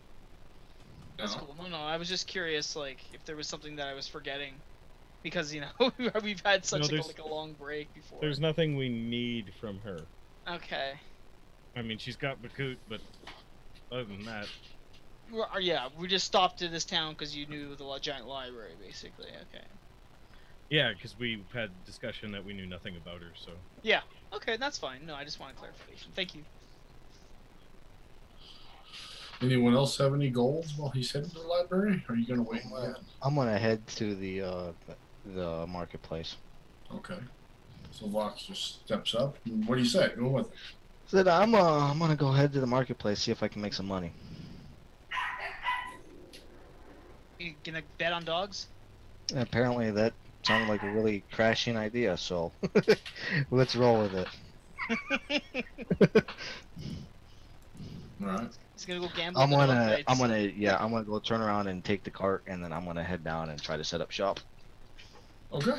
C: That's
B: No.
C: cool. No, I was just curious, like, if there was something that I was forgetting. Because, you know, we've had such
F: there's-
C: like a long break before.
F: There's nothing we need from her.
C: Okay.
F: I mean, she's got Bakut, but other than that,
C: Yeah, we just stopped to this town because you knew the giant library, basically. Okay.
F: yeah, because we had discussion that we knew nothing about her. So
C: Yeah. Okay, that's fine. No, I just wanted clarification. Thank you.
B: Anyone else have any goals while he's heading to the library? Or are you gonna wait and get?
E: I'm gonna head to the marketplace.
B: Okay. So Vox just steps up. And what do you say? Go with it.
E: Said I'm gonna go head to the marketplace, see if I can make some money.
C: You gonna bet on dogs?
E: And apparently that sounded like a really crashing idea, so let's roll with it.
B: All right.
C: He's gonna go gamble.
E: I'm
C: on the dog
E: gonna
C: fights.
E: I'm gonna go turn around and take the cart, and then I'm gonna head down and try to set up shop.
B: Okay.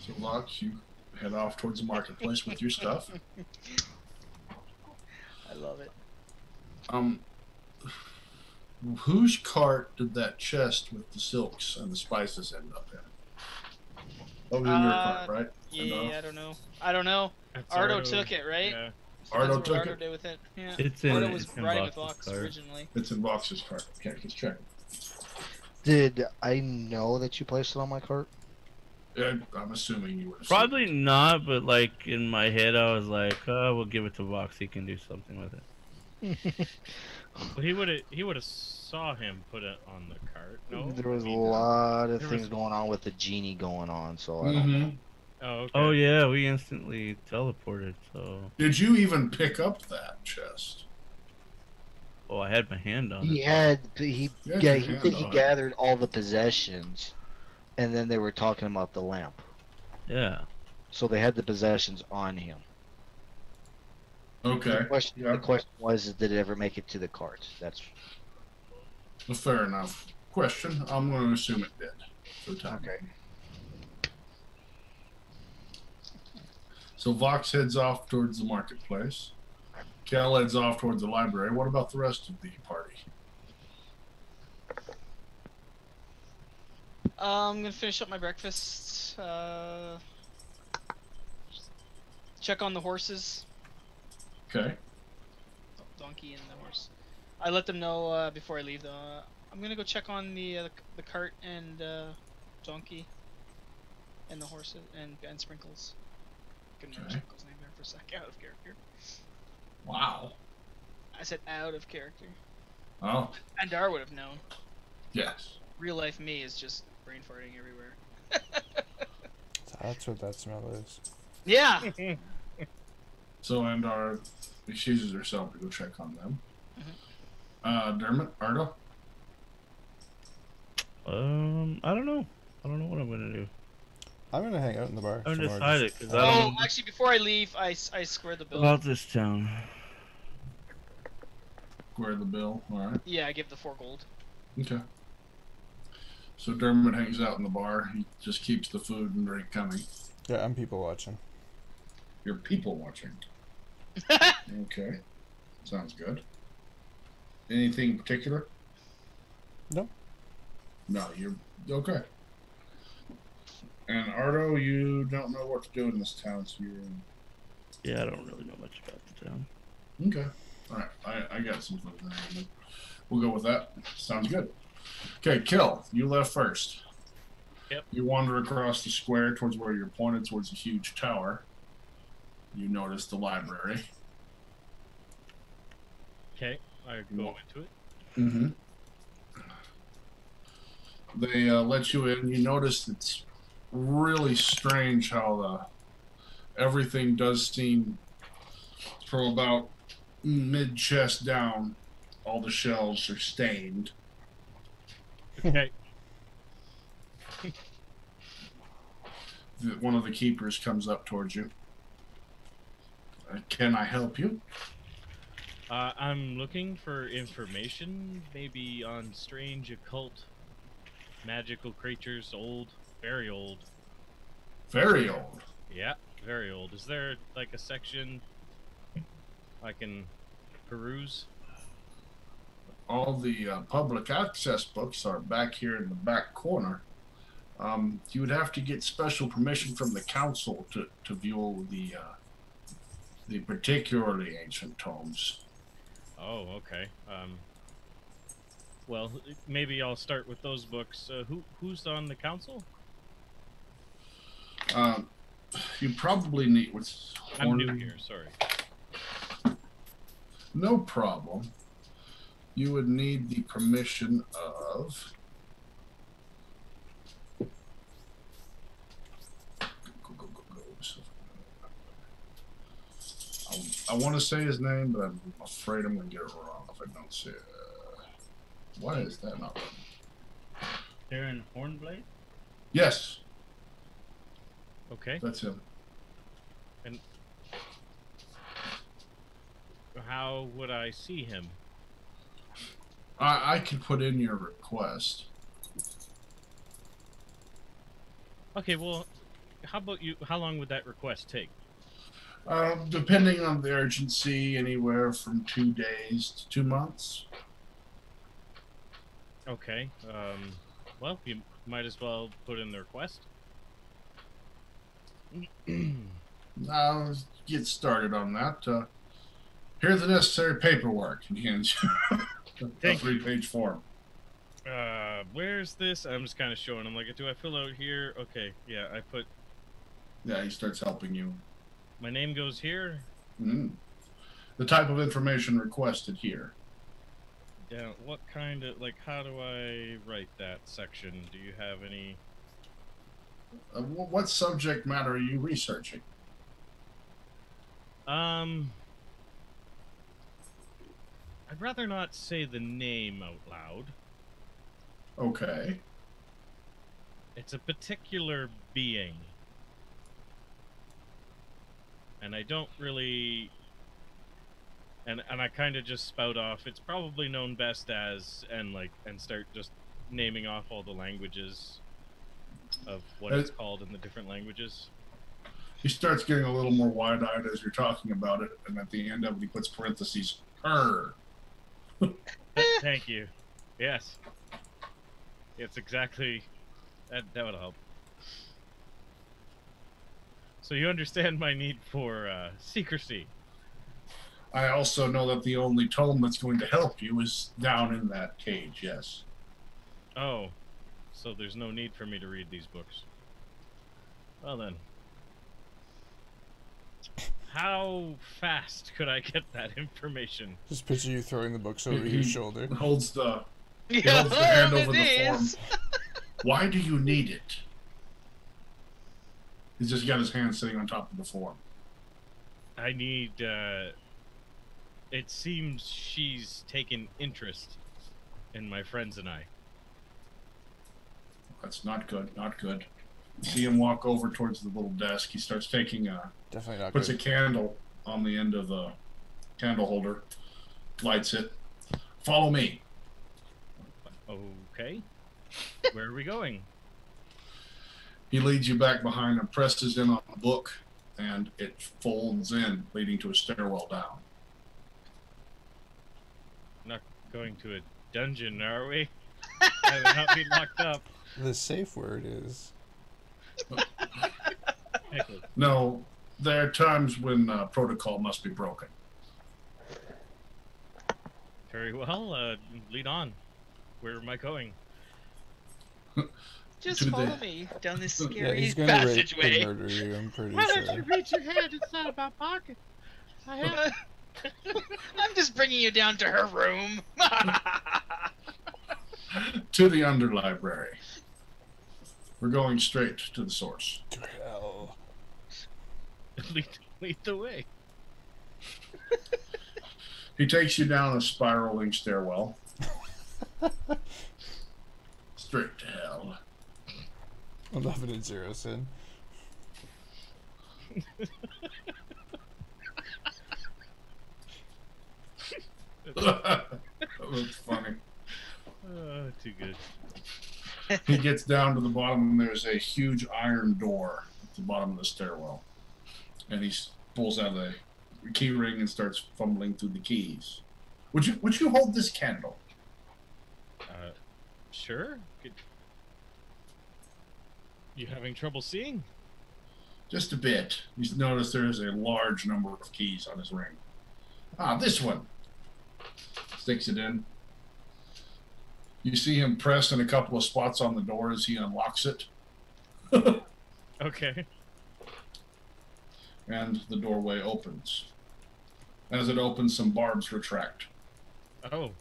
B: So Vox, you head off towards the marketplace with your stuff.
C: I love it.
B: Whose cart did that chest with the silks and the spices end up in? That was in your cart, right?
C: Yeah, I don't know.
F: that's
C: Ardo took it, right?
F: Yeah.
B: Ardo
C: That's what
B: took
C: Ardo
B: it.
C: did with it. Yeah.
D: It's in,
C: Ardo was
D: it's in
C: riding with
D: Vox's
C: Vox
D: cart.
C: originally.
B: It's in Vox's cart. Okay, just check.
E: Did I know that you placed it on my cart?
B: Yeah, I'm assuming you would have.
D: Probably not, but like in my head, I was like, we'll give it to Vox. He can do something with it.
F: Well, he would have saw him put it on the cart. No.
E: There was a
F: I mean,
E: lot of
F: there
E: things
F: was-
E: going on with the genie going on, so I don't know.
B: Mm-hmm.
F: Oh, okay.
D: Oh yeah, we instantly teleported. So,
B: Did you even pick up that chest?
D: I had my hand on
E: He
D: it.
E: had
B: Yeah,
E: yeah,
B: you
E: he
B: can,
E: said he
B: though.
E: gathered all the possessions, and then they were talking about the lamp.
D: Yeah.
E: So they had the possessions on him.
B: Okay.
E: The question was, did it ever make it to the cart? That's
B: Well, fair enough. Question. I'm going to assume it did. For the time.
E: okay.
B: So Vox heads off towards the marketplace. Cal heads off towards the library. What about the rest of the party?
C: I'm gonna finish up my breakfast. Check on the horses.
B: Okay.
C: Donkey and the horse. I let them know before I leave though. I'm gonna go check on the cart and donkey and the horses and Sprinkles. Couldn't remember
B: Okay.
C: Sprinkles' name there for a sec. Out of character.
B: Wow.
C: I said out of character.
B: Oh,
C: Andara would have known.
B: yes.
C: Real life me is just brain farting everywhere.
A: That's what that smell is.
C: Yeah.
B: So Andara excuses herself to go check on them.
C: Mm-hmm.
B: Dermot, Ardo?
D: I don't know. I don't know what I'm gonna do.
A: I'm gonna hang out in the bar.
D: I haven't
A: somewhere,
D: decided
A: just-
D: because I
C: Oh,
D: don't know
C: actually, before I leave, I square the bill.
D: about this town.
B: Square the bill. All right.
C: Yeah, I give the 4 gold.
B: Okay. So Dermot hangs out in the bar. He just keeps the food and drink coming.
A: Yeah, I'm people watching.
B: You're people watching. Okay. Sounds good. Anything in particular?
A: No.
B: No, you're okay. And Ardo, you don't know what to do in this town, so you're in.
D: Yeah, I don't really know much about the town.
B: Okay. All right. I got some things in there. We'll go with that. Sounds good. Okay, Kill. You left first.
F: Yep.
B: You wander across the square towards where you're pointed, towards a huge tower. You notice the library.
F: Okay, I go into it.
B: Mm-hmm. They let you in. You notice it's really strange how everything does seem from about mid-chest down. All the shelves are stained.
F: Okay.
B: One of the keepers comes up towards you. Can I help you?
F: I'm looking for information, maybe on strange occult magical creatures, old, very old.
B: Very old.
F: Yeah, very old. Is there like a section I can peruse?
B: All the public access books are back here in the back corner. You would have to get special permission from the council to view the particularly ancient tomes.
F: Oh, okay. Well, maybe I'll start with those books. Who's on the council?
B: You probably need what's.
F: I'm new here. Sorry.
B: No problem. You would need the permission of. I want to say his name, but I'm afraid I'm going to get it wrong if I don't say it. Why is that not right?
D: Darren Hornblade?
B: Yes,
F: Okay.
B: that's him.
F: And how would I see him?
B: I can put in your request.
F: Okay, well, how about you? How long would that request take?
B: Depending on the urgency, anywhere from 2 days to 2 months.
F: Okay. Well, you might as well put in the request.
B: Now, get started on that. Here's the necessary paperwork. And he hands you a
F: Thank you.
B: 3-page form.
F: Where's this? I'm just kind of showing him, like, do I fill out here? Okay, yeah, I put
B: Yeah, he starts helping you.
F: my name goes here.
B: The type of information requested here.
F: Yeah, what kind of, like, how do I write that section? Do you have any?
B: What subject matter are you researching?
F: I'd rather not say the name out loud.
B: Okay.
F: It's a particular being. And I don't really... And I kind of just spout off. It's probably known best as... And start just naming off all the languages of what it's called in the different languages.
B: He starts getting a little more wide-eyed as you're talking about it, and at the end of it, he puts parentheses, her.
F: Thank you. Yes. It's exactly... That would help. So you understand my need for secrecy.
B: I also know that the only tome that's going to help you is down in that cage, yes.
F: Oh. So there's no need for me to read these books. Well then. How fast could I get that information?
A: Just picture you throwing the books over your shoulder.
B: Holds the, he
C: Yeah,
B: holds the hand over the
C: it
B: form.
C: is.
B: Why do you need it? He's just got his hand sitting on top of the form.
F: I need, it seems she's taken interest in my friends and I.
B: That's not good. Not good. You see him walk over towards the little desk. He starts taking
A: Definitely not
B: puts
A: good.
B: a candle on the end of the candle holder, lights it. Follow me.
F: Okay. Where are we going?
B: He leads you back behind and presses in on the book, and it folds in, leading to a stairwell down.
F: Not going to a dungeon, are we? I would not be locked up.
A: The safe word is.
F: Heckle.
B: No, there are times when protocol must be broken.
F: Very well. Lead on. Where am I going?
C: Just
B: To
C: follow
B: the-
C: me down this
A: Yeah,
C: scary
A: he's gonna rape
C: passageway.
A: and murder you, I'm pretty
F: Why don't
A: sure.
F: you reach your hand inside of my pocket? I have...
C: I'm just bringing you down to her room.
B: To the underlibrary. We're going straight to the source.
A: To hell.
F: lead the way.
B: He takes you down a spiraling stairwell. Straight to hell.
A: 11 and 0 sin.
B: That's funny.
F: Too good.
B: He gets down to the bottom and there's a huge iron door at the bottom of the stairwell. And he pulls out a key ring and starts fumbling through the keys. Would you hold this candle?
F: Sure. You having trouble seeing?
B: Just a bit. He's noticed there's a large number of keys on his ring. Ah, this one. Sticks it in. You see him press in a couple of spots on the door as he unlocks it.
F: Okay.
B: And the doorway opens. As it opens, some barbs retract.
F: Oh.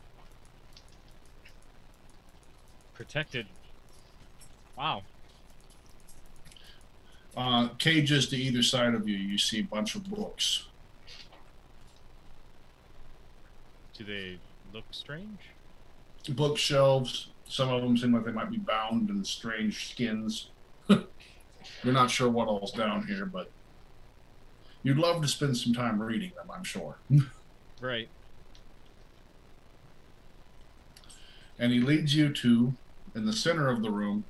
F: Protected. Wow.
B: Cages to either side of you, you see a bunch of books.
F: Do they look strange?
B: Bookshelves. Some of them seem like they might be bound in strange skins. You're not sure what all's down here, but you'd love to spend some time reading them, I'm sure.
F: Right.
B: And he leads you to, in the center of the room,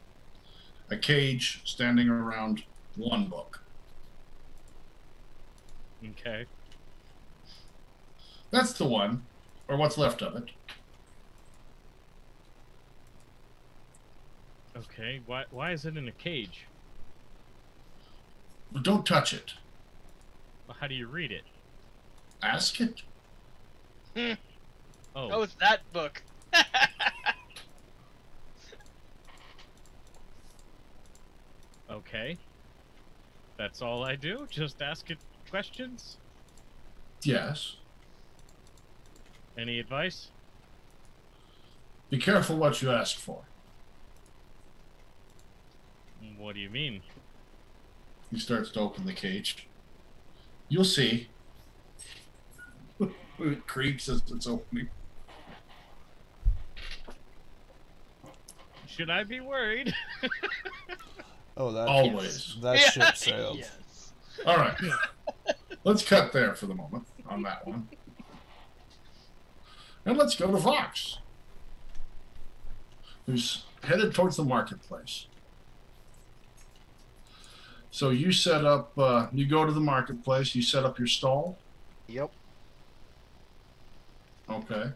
B: a cage standing around one book.
F: Okay.
B: That's the one, or what's left of it.
F: Okay. Why is it in a cage?
B: But don't touch it.
F: Well, how do you read it?
B: Ask it.
F: Oh.
C: Oh, it's that book.
F: Okay. That's all I do? Just ask it questions?
B: Yes.
F: Any advice?
B: Be careful what you ask for.
F: What do you mean?
B: He starts to open the cage. You'll see. It creaks as it's opening.
F: Should I be worried?
A: Oh, that
B: Always.
A: that
C: Yeah,
A: ship sailed.
C: Yes.
B: All right. Let's cut there for the moment on that one. And let's go to Vox, who's headed towards the marketplace. So you set up, you go to the marketplace, you set up your stall.
E: Yep.
B: Okay.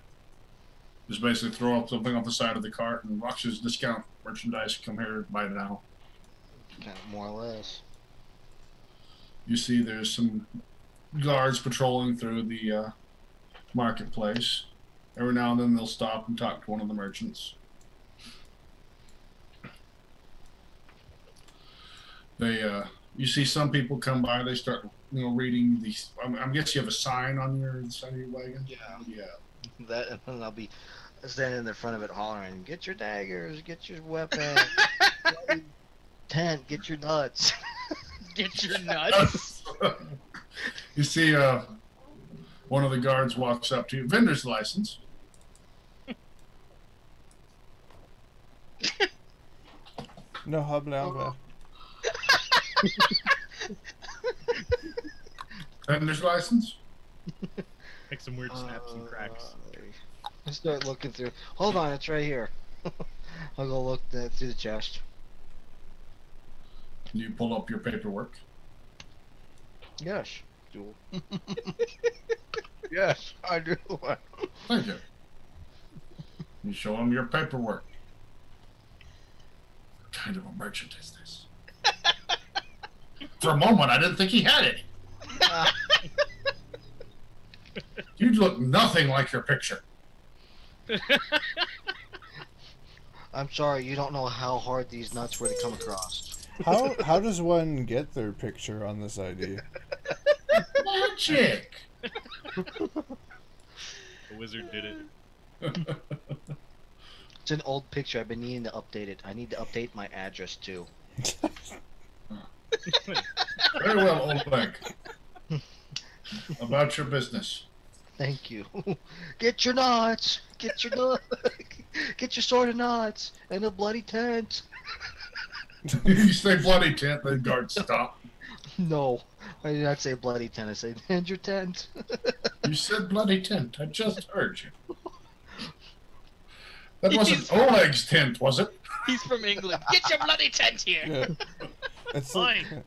B: Just basically throw up something off the side of the cart and Vox's discount merchandise, come here, buy it now.
E: Kind of more or less.
B: You see there's some guards patrolling through the marketplace. Every now and then they'll stop and talk to one of the merchants. They, you see some people come by, they start, reading these. I guess you have a sign on your side of your wagon?
E: Yeah.
B: Yeah.
E: That, and then I'll be standing in the front of it hollering, "Get your daggers, get your weapon, tent, get your nuts."
C: Get your nuts.
B: You see one of the guards walks up to you. Vendor's license.
A: No hubble.
B: Vendor's license?
F: Make some weird snaps and cracks.
E: I start looking through. Hold on, it's right here. I'll go look through the chest.
B: You pull up your paperwork.
E: Yes, Jewel. Yes, I do.
B: Thank you. You show him your paperwork. What kind of a merchant is this? For a moment, I didn't think he had any. You look nothing like your picture.
E: I'm sorry, you don't know how hard these nuts were to come across.
A: How does one get their picture on this ID?
B: Magic.
F: The wizard did it.
E: It's an old picture. I've been needing to update it. I need to update my address too.
B: Very well, Oleg. About your business.
E: Thank you. Get your knots. Get your nuts. Get your sword of knots and a bloody tent.
B: You say bloody tent, the guards stop.
E: No, I did not say bloody tent. I said, and your tent.
B: You said bloody tent. I just heard you. That wasn't Oleg's tent, was it?
C: He's from England. Get your bloody tent here.
A: Yeah. It's
C: Fine.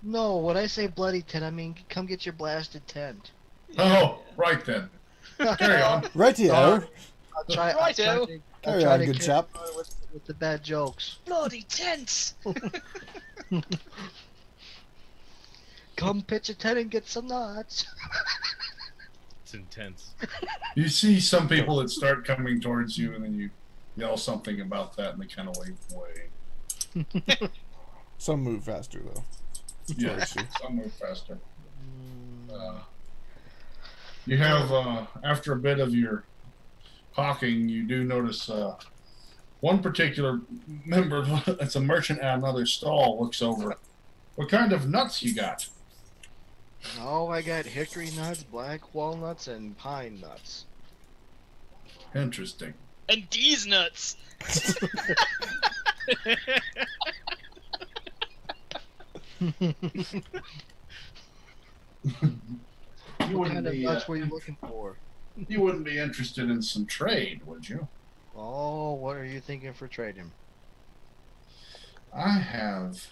E: No, when I say bloody tent, I mean come get your blasted tent.
B: Oh, right then. Carry on.
A: right here.
E: I'll try. I'll
C: Righto.
E: try to, I'll
A: Carry
E: try
A: on,
E: to
A: good
E: carry
A: chap.
E: on with the bad jokes.
C: Bloody tents.
E: Come pitch a tent and get some knots.
F: It's intense.
B: You see some people that start coming towards you, and then you yell something about that, and they kind of wave away.
A: Some move faster though.
B: Yeah, some move faster. You have, after a bit of your hawking, you do notice one particular member that's a merchant at another stall looks over. What kind of nuts you got?
E: Oh, I got hickory nuts, black walnuts, and pine nuts.
B: Interesting.
C: And these nuts.
B: You
E: What
B: wouldn't
E: kind of
B: be,
E: nuts were you looking for?
B: you wouldn't be interested in some trade, would you?
E: Oh, what are you thinking for trading?
B: I have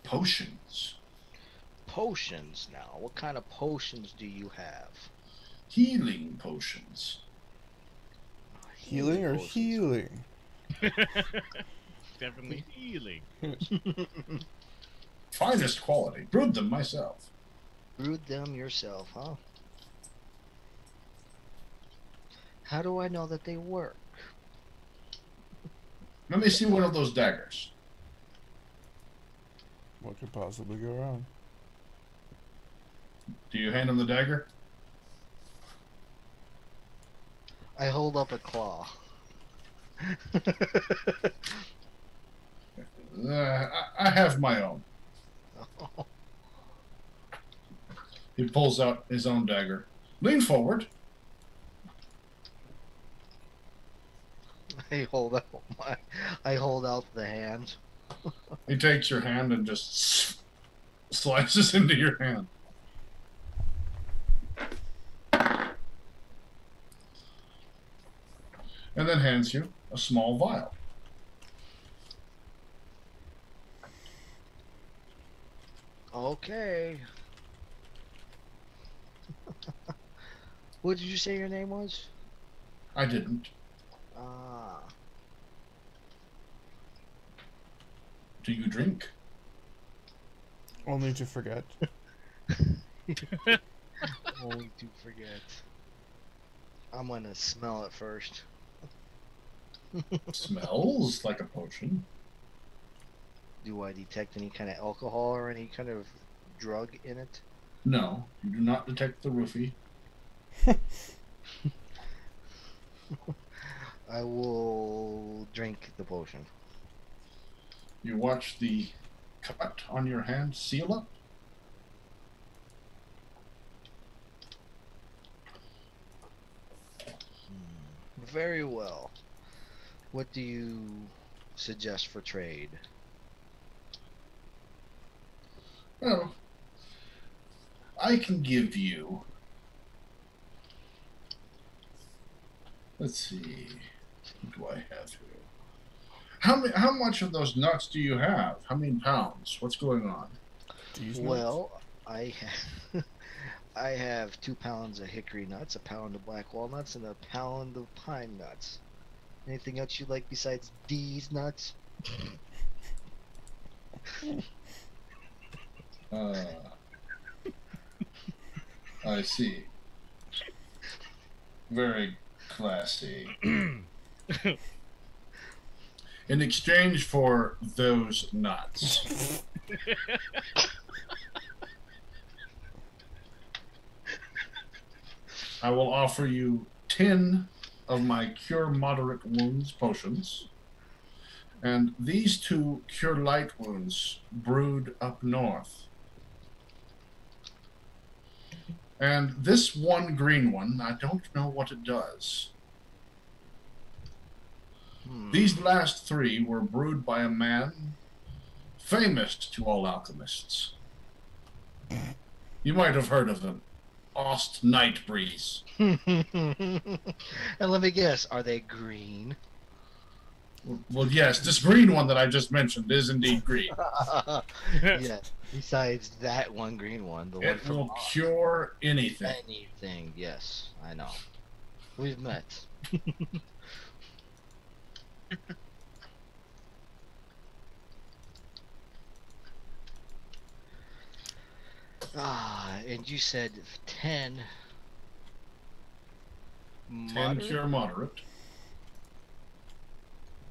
B: potions.
E: Potions now. What kind of potions do you have?
B: Healing potions.
A: Healing or
E: potions.
A: healing?
F: Definitely healing.
B: Finest quality. Brewed them myself.
E: Brewed them yourself, huh? How do I know that they work?
B: Let me see one of those daggers.
A: What could possibly go wrong?
B: Do you hand him the dagger?
E: I hold up a claw.
B: I have my own. He pulls out his own dagger. Lean forward.
E: I hold out the hand.
B: He takes your hand and just slices into your hand. And then hands you a small vial.
E: Okay. What did you say your name was?
B: I didn't.
E: Ah.
B: Do you drink?
A: Only to forget.
E: Only to forget. I'm gonna smell it first.
B: Smells like a potion.
E: Do I detect any kind of alcohol or any kind of drug in it?
B: No, you do not detect the roofie.
E: I will drink the potion.
B: You watch the cut on your hand seal up.
E: Very well. What do you suggest for trade?
B: Well, I can give you. Let's see. What do I have here? How much of those nuts do you have? How many pounds? What's going on?
A: These
E: Well, I have, I have 2 pounds of hickory nuts, a pound of black walnuts, and a pound of pine nuts. Anything else you like besides these nuts?
B: I see. Very classy. In exchange for those nuts, I will offer you 10 of my Cure Moderate Wounds potions, and these 2 Cure Light Wounds brewed up north. And this one green one, I don't know what it does. These last 3 were brewed by a man famous to all alchemists. You might have heard of him. Ost Nightbreeze.
E: And let me guess, are they green?
B: Well, yes, this green one that I just mentioned is indeed green.
E: Yeah, besides that one green one, the one
B: It
E: from
B: will
E: Oz.
B: cure anything.
E: Anything, yes, I know. We've met. And you said 10.
B: 10
E: moderate?
B: Cure Moderate.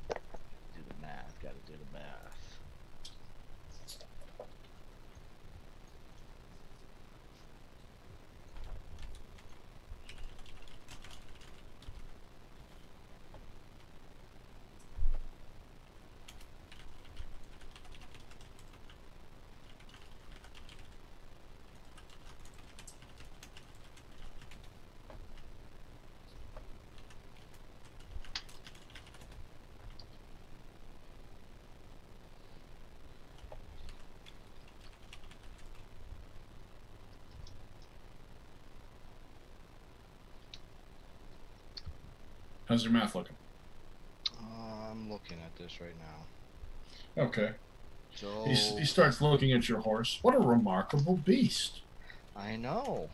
E: Do the math, gotta do the math.
B: How's your math looking?
E: I'm looking at this right now.
B: Okay.
E: So
B: He starts looking at your horse. What a remarkable beast.
E: I know.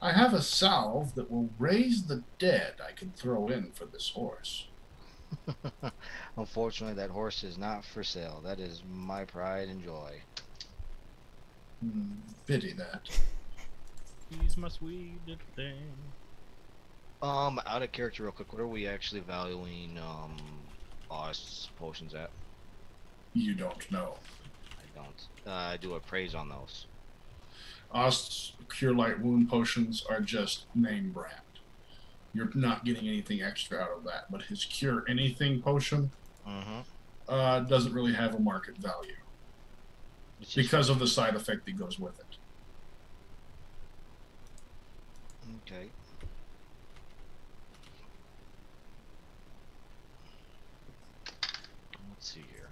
B: I have a salve that will raise the dead I can throw in for this horse.
E: Unfortunately, that horse is not for sale. That is my pride and joy.
B: Pity that.
F: He's my sweet little thing.
E: Out of character real quick, what are we actually valuing Ost's potions at?
B: You don't know.
E: I don't. I do appraise on those.
B: Ost's Cure Light Wound potions are just name brand. You're not getting anything extra out of that. But his Cure Anything potion doesn't really have a market value
E: It's just
B: because of the side effect that goes with it.
E: okay. Let's see here.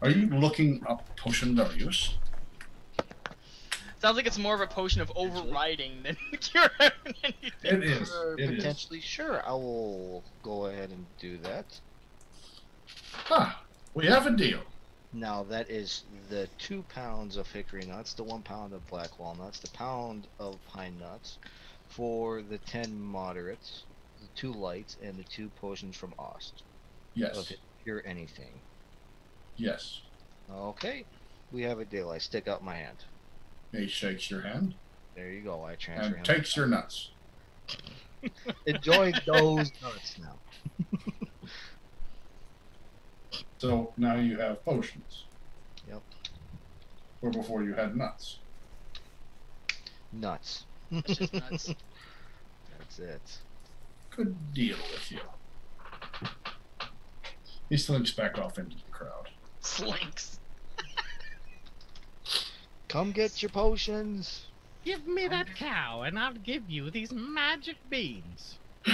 B: Are you looking up potion values?
C: Sounds like it's more of a potion of overriding than cure anything.
B: It is. It is.
E: Potentially, sure. I will go ahead and do that.
B: We have a deal.
E: Now that is the 2 pounds of hickory nuts, the 1 pound of black walnuts, the pound of pine nuts, for the 10 moderates, the 2 lights, and the 2 potions from Ost.
B: Yes.
E: Of Cure Anything.
B: Yes.
E: Okay, we have a deal. I stick out my hand.
B: He shakes your hand
E: There you go. I transfer him.
B: and takes your nuts.
E: Enjoy those nuts now.
B: So now you have potions.
E: Yep.
B: Where before you had nuts.
E: Nuts.
C: It's just nuts.
E: That's it.
B: Good deal with you. He slinks back off into the crowd.
C: Slinks.
E: Come get your potions.
F: Give me that cow, and I'll give you these magic beans.
E: Come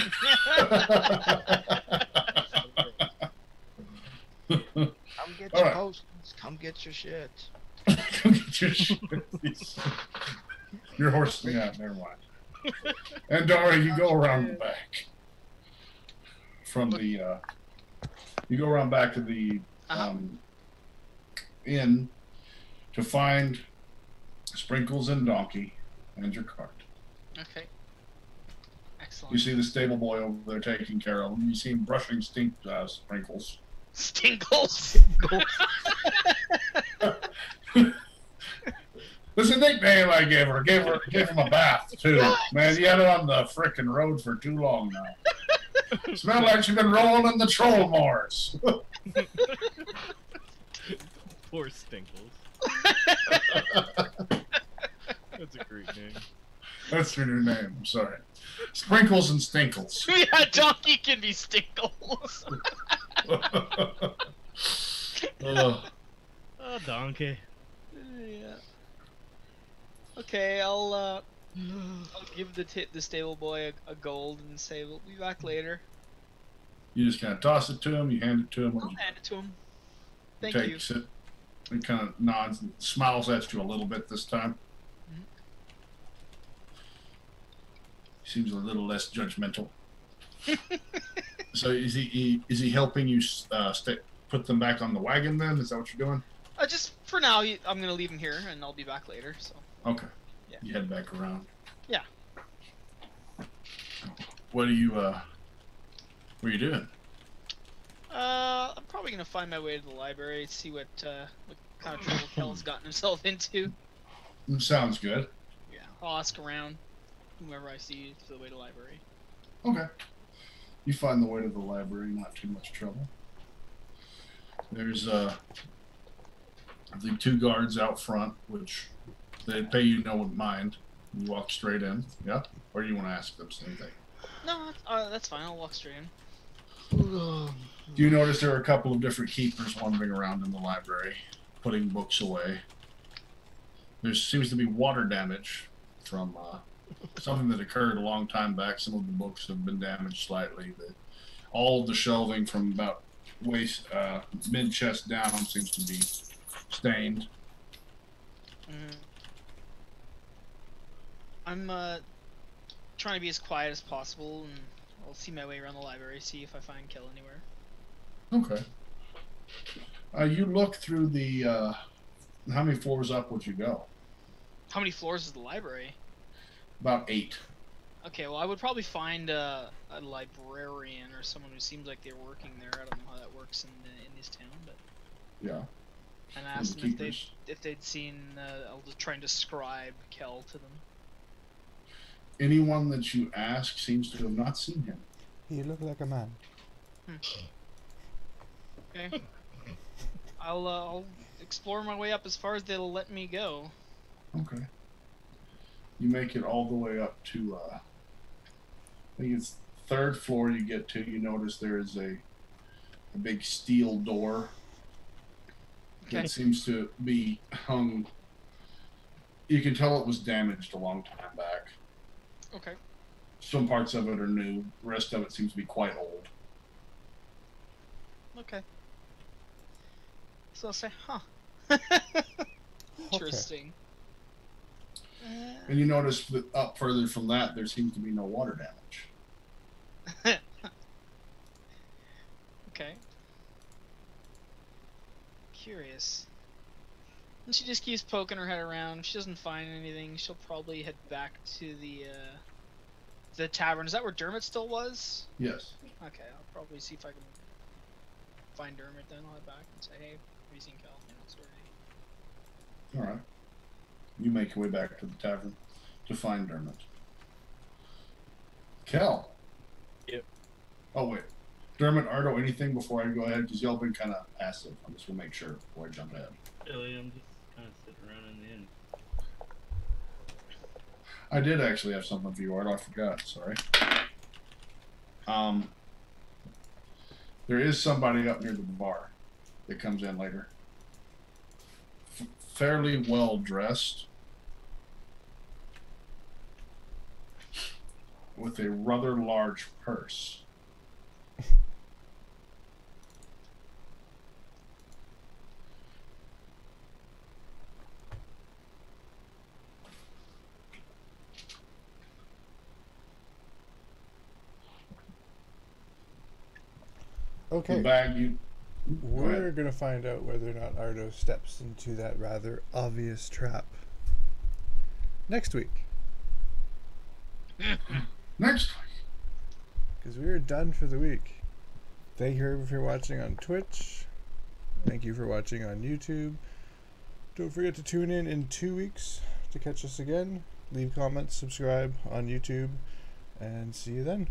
E: get
B: All
E: your
B: right.
E: potions. Come get your shit.
B: Come get your shit. Your horse. Yeah, never mind. Andara, you go around the back. From the, you go around back to the inn to find Sprinkles and Donkey and your cart.
C: Okay. Excellent.
B: You see the stable boy over there taking care of him. You see him brushing Sprinkles.
C: Stinkles.
B: That's a nickname I gave her. Gave him a bath too. Man, you had it on the frickin' road for too long now. Smell like you've been rolling in the troll moors.
F: Poor Stinkles. That's a great name.
B: That's your new name. I'm sorry. Sprinkles and Stinkles.
C: Yeah, Donkey can be Stinkles.
B: Ugh.
F: Oh, Donkey.
C: Yeah. Okay, I'll give the stable boy a gold and say we'll be back later.
B: You just kind of toss it to him. You hand it to him.
C: I'll hand it to him. Thank
B: He
C: you.
B: takes it. He kind of nods and smiles at you a little bit this time.
C: Mhm.
B: Seems a little less judgmental. So is he helping you put them back on the wagon then? Is that what you're doing?
C: Just for now, I'm gonna leave him here, and I'll be back later. So.
B: Okay.
C: Yeah.
B: You head back around.
C: Yeah.
B: What are you doing?
C: I'm probably gonna find my way to the library, see what kind of trouble Kel's gotten himself into.
B: Sounds good.
C: Yeah, I'll ask around, whoever I see, for the way to the library.
B: Okay. You find the way to the library, not too much trouble. There's I think 2 guards out front, which they pay you no mind. You walk straight in, yeah? Or do you want to ask them something?
C: No, that's fine. I'll walk straight in.
B: Do you notice there are a couple of different keepers wandering around in the library, putting books away? There seems to be water damage from something that occurred a long time back. Some of the books have been damaged slightly. All of the shelving from about waist, mid-chest down seems to be stained.
C: I'm trying to be as quiet as possible, and I'll see my way around the library, see if I find Kel anywhere.
B: Okay. You look through the. How many floors up would you go?
C: How many floors is the library?
B: About 8.
C: Okay, well, I would probably find a librarian or someone who seems like they're working there. I don't know how that works in this town, but.
B: Yeah.
C: And ask them if they'd seen. I'll just try and describe Kel to them.
B: Anyone that you ask seems to have not seen him.
A: He looked like a man.
C: Okay. I'll explore my way up as far as they'll let me go.
B: Okay. You make it all the way up to, I think it's 3rd floor you get to. You notice there is a big steel door
C: Okay.
B: that seems to be hung. You can tell it was damaged a long time back.
C: Okay.
B: Some parts of it are new. The rest of it seems to be quite old.
C: Okay. So I'll say, huh. Interesting.
B: And you notice that up further from that, there seems to be no water damage.
C: Okay. Curious. And she just keeps poking her head around. If she doesn't find anything, she'll probably head back to the tavern. Is that where Dermot still was?
B: Yes.
C: Okay, I'll probably see if I can find Dermot, then I'll head back and say, hey, have you seen Kel? You know, sort of.
B: All right. You make your way back to the tavern to find Dermot. Kel.
D: Yep.
B: Oh, wait. Dermot, Ardo, anything before I go ahead? Because y'all been kind of passive. I'm just going to make sure before I jump ahead.
D: Really, I'm just kind of sitting around in the inn.
B: I did actually have something for you, Ardo. I forgot. Sorry. There is somebody up near the bar that comes in later. Fairly well dressed. With a rather large purse.
A: Okay.
B: The bag you.
A: We're going to find out whether or not Ardo steps into that rather obvious trap next week.
B: Next.
A: Because we are done for the week. Thank you for watching on Twitch. Thank you for watching on YouTube. Don't forget to tune in 2 weeks to catch us again. Leave comments, subscribe on YouTube, and see you then.